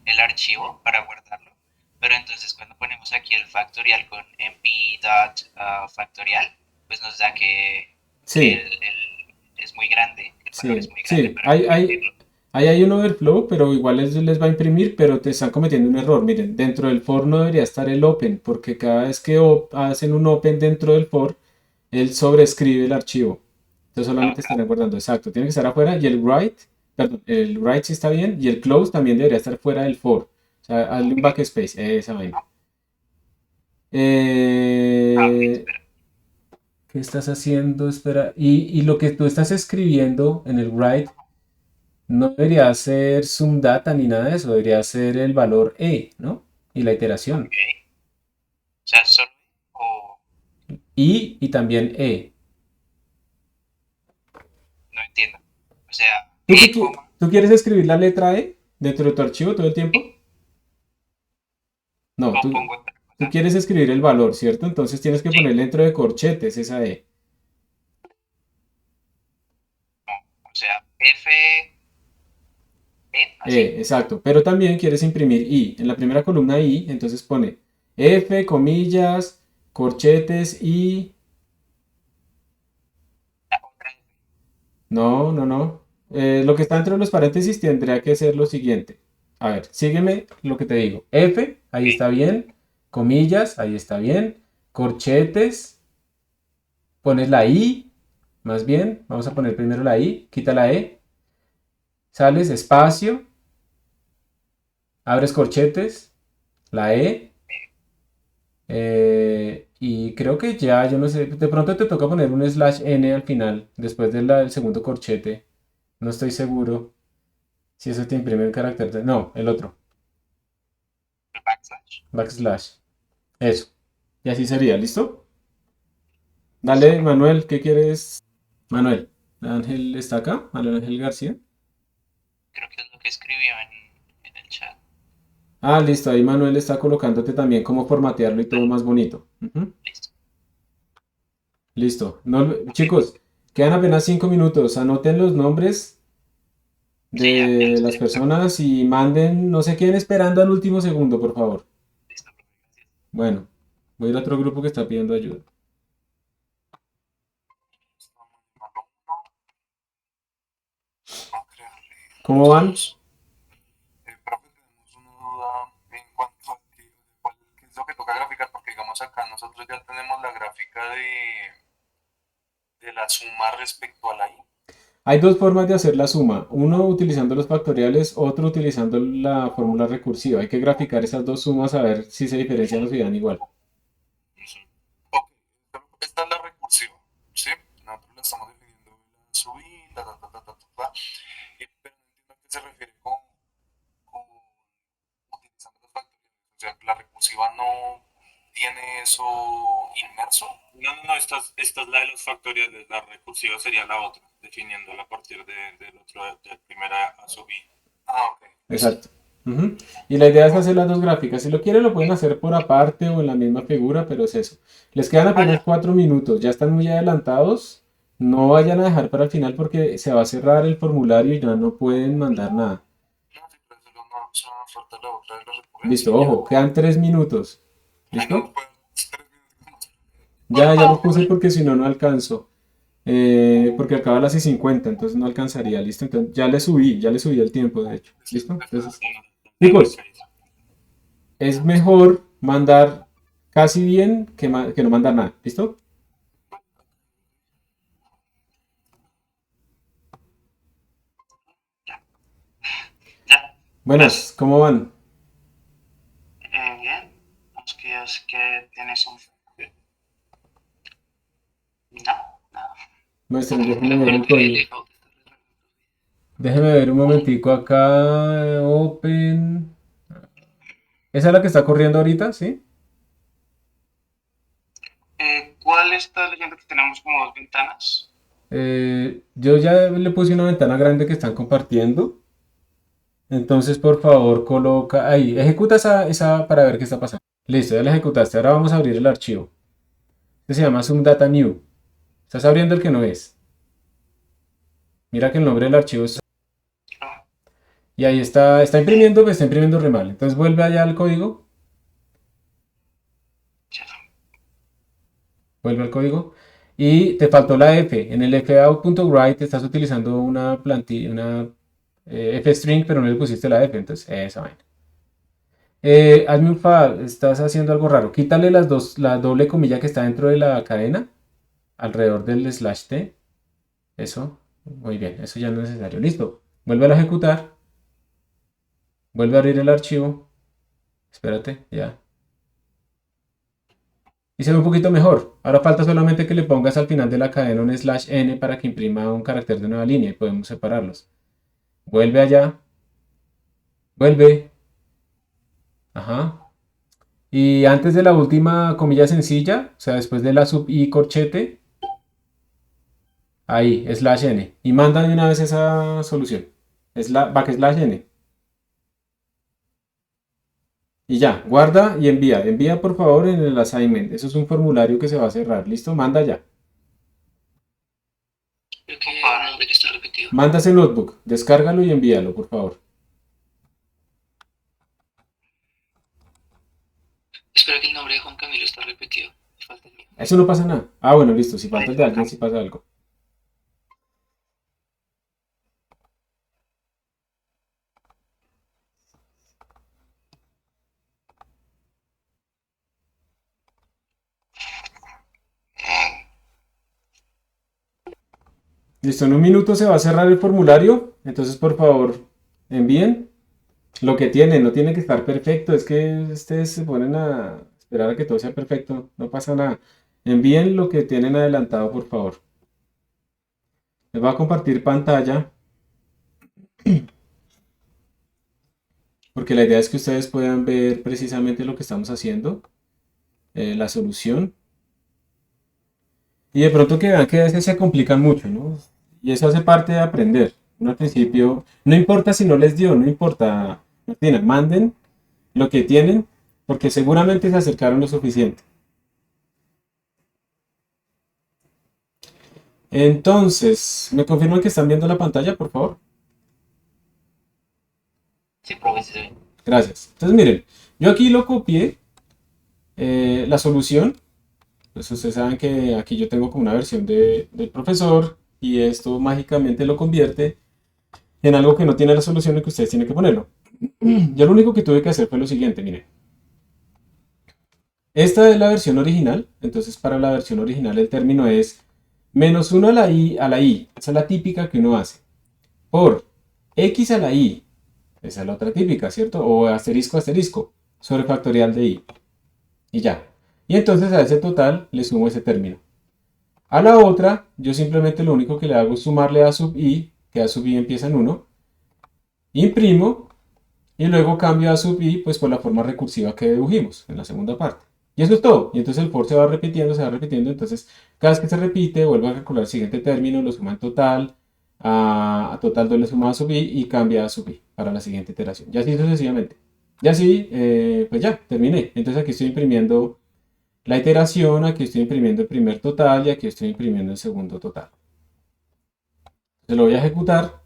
el archivo para guardarlo. Pero entonces cuando ponemos aquí el factorial con mp.factorial, pues nos da que Sí, es muy grande, que el valor es sí, muy grande sí. para convertirlo. Ahí hay un overflow, pero igual les va a imprimir, pero te están cometiendo un error. Miren, dentro del for no debería estar el open, porque cada vez que hacen un open dentro del for, él sobrescribe el archivo. Entonces solamente Acá, están guardando, exacto. Tiene que estar afuera y el write, perdón, el write sí está bien y el close también debería estar fuera del for. O sea, hazle un ok. backspace, esa vaina. Ok, Eh, espera. ¿Qué estás haciendo? Espera. Y lo que tú estás escribiendo en el write no debería ser sum data ni nada de eso, debería ser el valor e, ¿no? Y la iteración. Ok. O sea, solo o Y también e. no entiendo. O sea, ¿Tú, coma, tú quieres escribir la letra e dentro de tu archivo todo el tiempo? No, o pongo otra tú cosa. quieres escribir el valor, ¿cierto? Entonces tienes que Sí, poner dentro de corchetes esa e. no. O sea, F, E, así. Exacto. Pero también quieres imprimir i. En la primera columna i, entonces pone f, comillas, corchetes y... La otra F. No, no, no. Lo que está entre los paréntesis tendría que ser lo siguiente. A ver, sígueme lo que te digo. F, ahí Ok. está bien. Comillas, ahí está bien. Corchetes, pones la I, más bien. Vamos a poner primero la I, quita la E. Sales, espacio, abres corchetes, la E. Y creo que ya, yo no sé, de pronto te toca poner un slash n al final, después del segundo corchete. No estoy seguro. Si eso te imprime el carácter de... No, el otro. El backslash. Backslash. Eso. Y así sería, ¿listo? Listo, Dale, profe. Manuel, ¿qué quieres? Manuel, Ángel está acá, Manuel Ángel García. Creo que es lo que escribió en el chat. Ah, listo, ahí Manuel está colocándote también cómo formatearlo y todo Dale, más bonito. Ujú. listo. Listo. No, Ok, chicos, Quedan apenas 5 minutos. Anoten los nombres Sí, ya de los las tengo. personas y manden, no se queden esperando al último segundo, por favor. Listo, profe, gracias. Bueno, voy a ir a otro grupo que está pidiendo ayuda. Estamos llamando uno. No crearle ¿Cómo van? dos. Profe, tenemos una duda en cuanto a qué es lo que toca graficar, porque digamos acá nosotros ya tenemos la gráfica de la suma respecto a la i. Hay dos formas de hacer la suma. Uno utilizando los factoriales, otro utilizando la fórmula recursiva. Hay que graficar esas dos sumas a ver si se diferencian o si dan igual. Ok, esta es la recursiva, ¿sí? Nosotros la estamos definiendo la subida, pero no entiendo a qué se refiere con utilizando los factoriales. O sea, la recursiva no tiene eso inmerso. No, esta es la de los factoriales, la recursiva sería la otra, definiéndola a partir del otro, de primera a sub i. Ah, ok. Exacto. Ujú. Y la idea es hacer las dos gráficas. Si lo quieren lo pueden hacer por aparte o en la misma figura, pero es eso. Les quedan apenas 4 minutos. Ya están muy adelantados. No vayan a dejar para el final porque se va a cerrar el formulario y ya no pueden mandar nada. No, sí, pero solo no, solo nos falta la otra de la Listo, recurrencia. ojo, quedan 3 minutos. Ay, ¿Listo? no, pues 3 minutos. Ya lo puse porque si no, no alcanzo. Porque acaba a las 6:50, entonces no alcanzaría. ¿Listo? Entonces ya le subí el tiempo, de hecho. ¿Listo? Entonces, chicos, es mejor mandar casi bien que no mandar nada. ¿Listo? Ya, Buenas, ¿cómo van? bien. Vamos que es que tienes un... No, nada. Muestren, déjenme ver el Creo que el código. default está re raro. Déjenme ver un momentico acá. Open. ¿Esa es la que está corriendo ahorita? ¿Sí? ¿Cuál está leyendo que tenemos como dos ventanas? Yo ya le puse una ventana grande que están compartiendo. Entonces, por favor, coloca ahí. Ejecuta esa para ver qué está pasando. Listo, ya la ejecutaste. Ahora vamos a abrir el archivo. Este se llama Zoom Data New. Estás abriendo el que no es. Mira que el nombre del archivo es... No, Y ahí está imprimiendo, pero está imprimiendo re mal. Entonces vuelve allá al código. ya. Vuelve al código. Y te faltó la F. En el fout.write estás utilizando una plantilla, una f-string, pero no le pusiste la F. Entonces, esa vaina. Hazme un favor, estás haciendo algo raro. Quítale la doble comilla que está dentro de la cadena, alrededor del slash t. Eso, muy bien, eso ya no es necesario. Listo, vuelve a ejecutar, vuelve a abrir el archivo. Espérate, ya. Y se ve un poquito mejor. Ahora falta solamente que le pongas al final de la cadena un slash n para que imprima un carácter de nueva línea y podemos separarlos. Vuelve allá, vuelve. Ajá. Y antes de la última comilla sencilla, o sea, después de la sub i corchete, ahí, slash n. Y manda de una vez esa solución. Backslash n. Y ya, guarda y envía. Envía por favor en el assignment. Eso es un formulario que se va a cerrar. ¿Listo? Manda ya. Creo que el nombre que está repetido. Manda ese notebook. Descárgalo y envíalo, por favor. Espero que el nombre de Juan Camilo está repetido. Me falta el mío. Eso no pasa nada. Ah, bueno, listo. Si falta el de alguien, sí pasa algo. Listo, en un minuto se va a cerrar el formulario. Entonces, por favor, envíen lo que tienen. No tiene que estar perfecto. Es que ustedes se ponen a esperar a que todo sea perfecto. No pasa nada. Envíen lo que tienen adelantado, por favor. Les voy a compartir pantalla. Porque la idea es que ustedes puedan ver precisamente lo que estamos haciendo. La solución. Y de pronto que vean que a veces se complican mucho, ¿no? Y eso hace parte de aprender. Uno al principio, no importa si no les dio, no importa, no tienen, manden lo que tienen, porque seguramente se acercaron lo suficiente. Entonces, ¿me confirman que están viendo la pantalla, por favor? Sí, profe, sí, sí. Gracias. Entonces, miren, yo aquí lo copié, la solución. Pues ustedes saben que aquí yo tengo como una versión del profesor y esto mágicamente lo convierte en algo que no tiene la solución y que ustedes tienen que ponerlo. Yo lo único que tuve que hacer fue lo siguiente, miren. Esta es la versión original, entonces para la versión original el término es -1 a la i, esa es la típica que uno hace, por x a la i, esa es la otra típica, ¿cierto? O asterisco asterisco, sobre factorial de i, y ya. Y entonces a ese total le sumo ese término. A la otra, yo simplemente lo único que le hago es sumarle a sub i, que a sub i empieza en 1, imprimo, y luego cambio a sub i pues por la forma recursiva que dedujimos en la segunda parte. Y eso es todo. Y entonces el for se va repitiendo. Entonces, cada vez que se repite, vuelve a calcular el siguiente término, lo suma en total, a total 2 le suma a sub i y cambia a sub i para la siguiente iteración. Y así sucesivamente. Y así, pues ya, terminé. Entonces aquí estoy imprimiendo la iteración, aquí estoy imprimiendo el primer total y aquí estoy imprimiendo el segundo total. Se lo voy a ejecutar.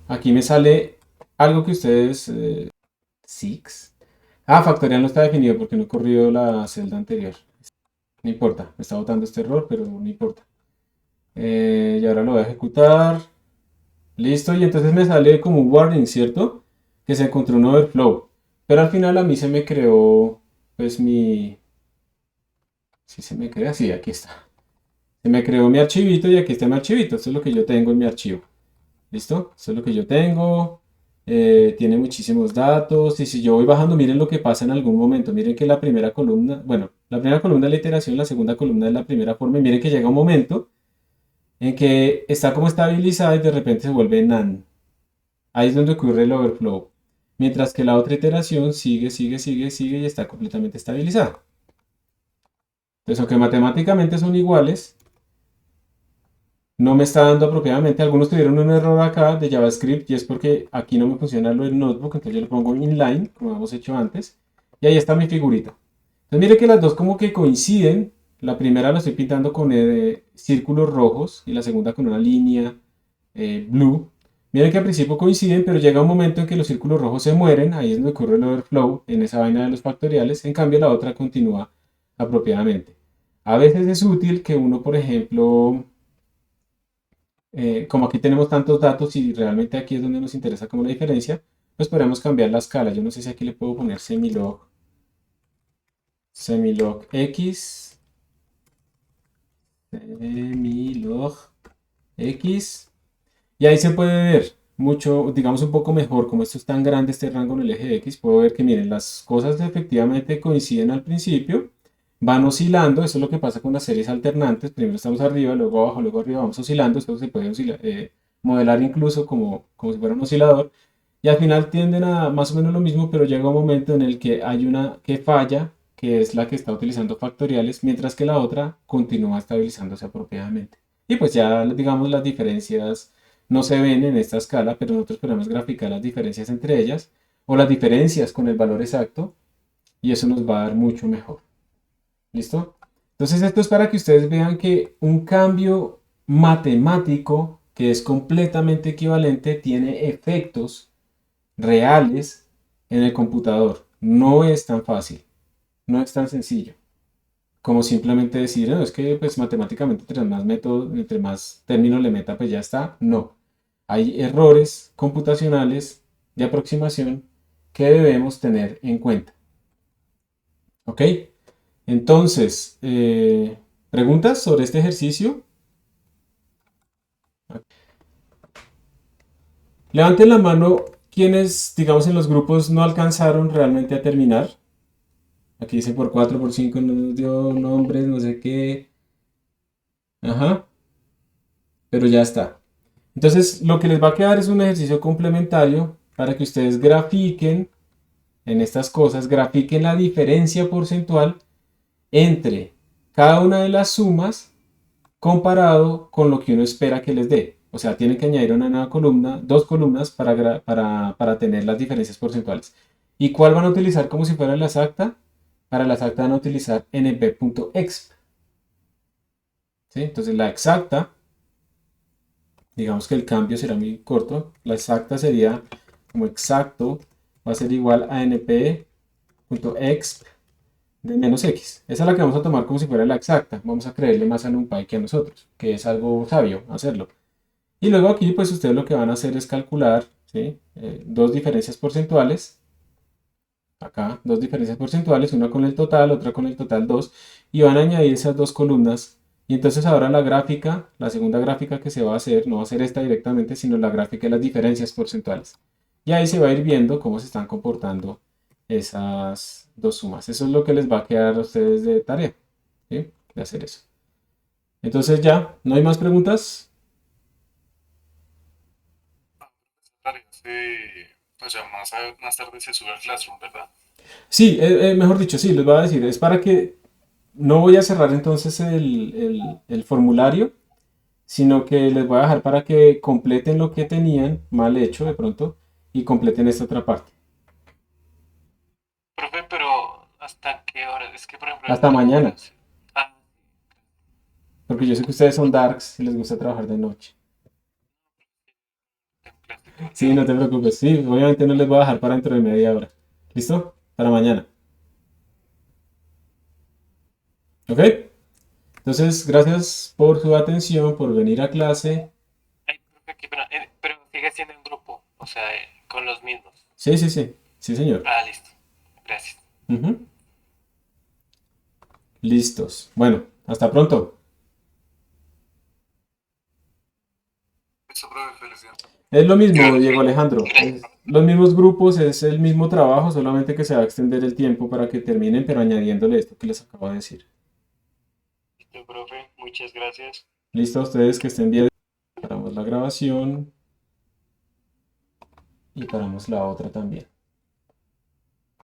Aquí me sale algo que ustedes... Six. Ah, factorial no está definido porque no he corrido la celda anterior. No importa, me está botando este error, pero no importa. Y ahora lo voy a ejecutar. Listo, y entonces me sale como un warning, ¿cierto? Que se encontró un overflow. Pero al final a mí se me creó, pues mi... Sí, se me crea, sí, aquí está. Se me creó mi archivito y aquí está mi archivito. Esto es lo que yo tengo en mi archivo. ¿Listo? Esto es lo que yo tengo. Tiene muchísimos datos. Y si yo voy bajando, miren lo que pasa en algún momento. Miren que la primera columna, bueno, la primera columna es la iteración, la segunda columna es la primera forma. Y miren que llega un momento en que está como estabilizada y de repente se vuelve NaN. Ahí es donde ocurre el overflow. Mientras que la otra iteración sigue y está completamente estabilizada. Entonces, aunque matemáticamente son iguales, no me está dando apropiadamente. Algunos tuvieron un error acá de JavaScript y es porque aquí no me funciona lo del notebook, entonces yo lo pongo inline, como hemos hecho antes, y ahí está mi figurita. Entonces mire que las dos como que coinciden. La primera la estoy pintando con círculos rojos y la segunda con una línea blue. Miren que al principio coinciden, pero llega un momento en que los círculos rojos se mueren, ahí es donde ocurre el overflow, en esa vaina de los factoriales, en cambio la otra continúa apropiadamente. A veces es útil que uno, por ejemplo, como aquí tenemos tantos datos y realmente aquí es donde nos interesa como la diferencia, pues podemos cambiar la escala. Yo no sé si aquí le puedo poner semilog x, semilog x, y ahí se puede ver mucho, digamos un poco mejor, como esto es tan grande este rango en el eje X, puedo ver que miren, las cosas efectivamente coinciden al principio, van oscilando, eso es lo que pasa con las series alternantes, primero estamos arriba, luego abajo, luego arriba, vamos oscilando, esto se puede modelar incluso como si fuera un oscilador, y al final tienden a más o menos lo mismo, pero llega un momento en el que hay una que falla, que es la que está utilizando factoriales, mientras que la otra continúa estabilizándose apropiadamente. Y pues ya digamos las diferencias no se ven en esta escala, pero nosotros podemos graficar las diferencias entre ellas, o las diferencias con el valor exacto, y eso nos va a dar mucho mejor. ¿Listo? Entonces esto es para que ustedes vean que un cambio matemático que es completamente equivalente tiene efectos reales en el computador. No es tan fácil, no es tan sencillo como simplemente decir, no, es que pues matemáticamente entre más métodos, entre más términos le meta, pues ya está. No, hay errores computacionales de aproximación que debemos tener en cuenta. ¿Ok? Entonces, ¿preguntas sobre este ejercicio? Levanten la mano quienes, digamos, en los grupos no alcanzaron realmente a terminar. Aquí dice por 4, por 5, no nos dio nombres, no sé qué. Ajá, pero ya está. Entonces, lo que les va a quedar es un ejercicio complementario para que ustedes grafiquen en estas cosas, grafiquen la diferencia porcentual entre cada una de las sumas comparado con lo que uno espera que les dé. O sea, tienen que añadir una nueva columna, dos columnas para tener las diferencias porcentuales. ¿Y cuál van a utilizar como si fuera la exacta? Para la exacta van a utilizar np.exp. ¿sí? Entonces la exacta, digamos que el cambio será muy corto, la exacta sería como exacto, va a ser igual a np.exp de menos x. Esa es la que vamos a tomar como si fuera la exacta. Vamos a creerle más a NumPy que a nosotros, que es algo sabio hacerlo. Y luego aquí, pues ustedes lo que van a hacer es calcular, ¿sí? Dos diferencias porcentuales. Acá, dos diferencias porcentuales, una con el total, otra con el total 2. Y van a añadir esas dos columnas. Y entonces ahora la gráfica, la segunda gráfica que se va a hacer, no va a ser esta directamente, sino la gráfica de las diferencias porcentuales. Y ahí se va a ir viendo cómo se están comportando esas dos sumas. Eso es lo que les va a quedar a ustedes de tarea, ¿sí? De hacer eso. Entonces ya, ¿no hay más preguntas? Tarea pues ya más tarde se sube al Classroom, ¿verdad? Sí, mejor dicho, sí, les voy a decir, es para que no voy a cerrar entonces el formulario, sino que les voy a dejar para que completen lo que tenían mal hecho de pronto y completen esta otra parte. Profe, pero ¿hasta qué hora? Es que, por ejemplo, Hasta tengo mañana, clase. Ah, porque yo sé que ustedes son darks y les gusta trabajar de noche. tengo clase todo el Sí, día. no te preocupes, sí, obviamente no les voy a dejar para dentro de media hora. ¿Listo? Para mañana. ¿Ok? Entonces, gracias por su atención, por venir a clase. Ay, profe, pero sigue siendo en grupo, o sea, con los mismos. Sí, sí, sí, sí, señor. Ah, listo. Gracias. Ujú. Listos. Bueno, hasta pronto. Eso, profe, felicidades. Es lo mismo, Gracias, Diego Alejandro. Es los mismos grupos, es el mismo trabajo, solamente que se va a extender el tiempo para que terminen, pero añadiéndole esto que les acabo de decir. Listo, profe, muchas gracias. Listo, a ustedes que estén bien. Paramos la grabación y paramos la otra también.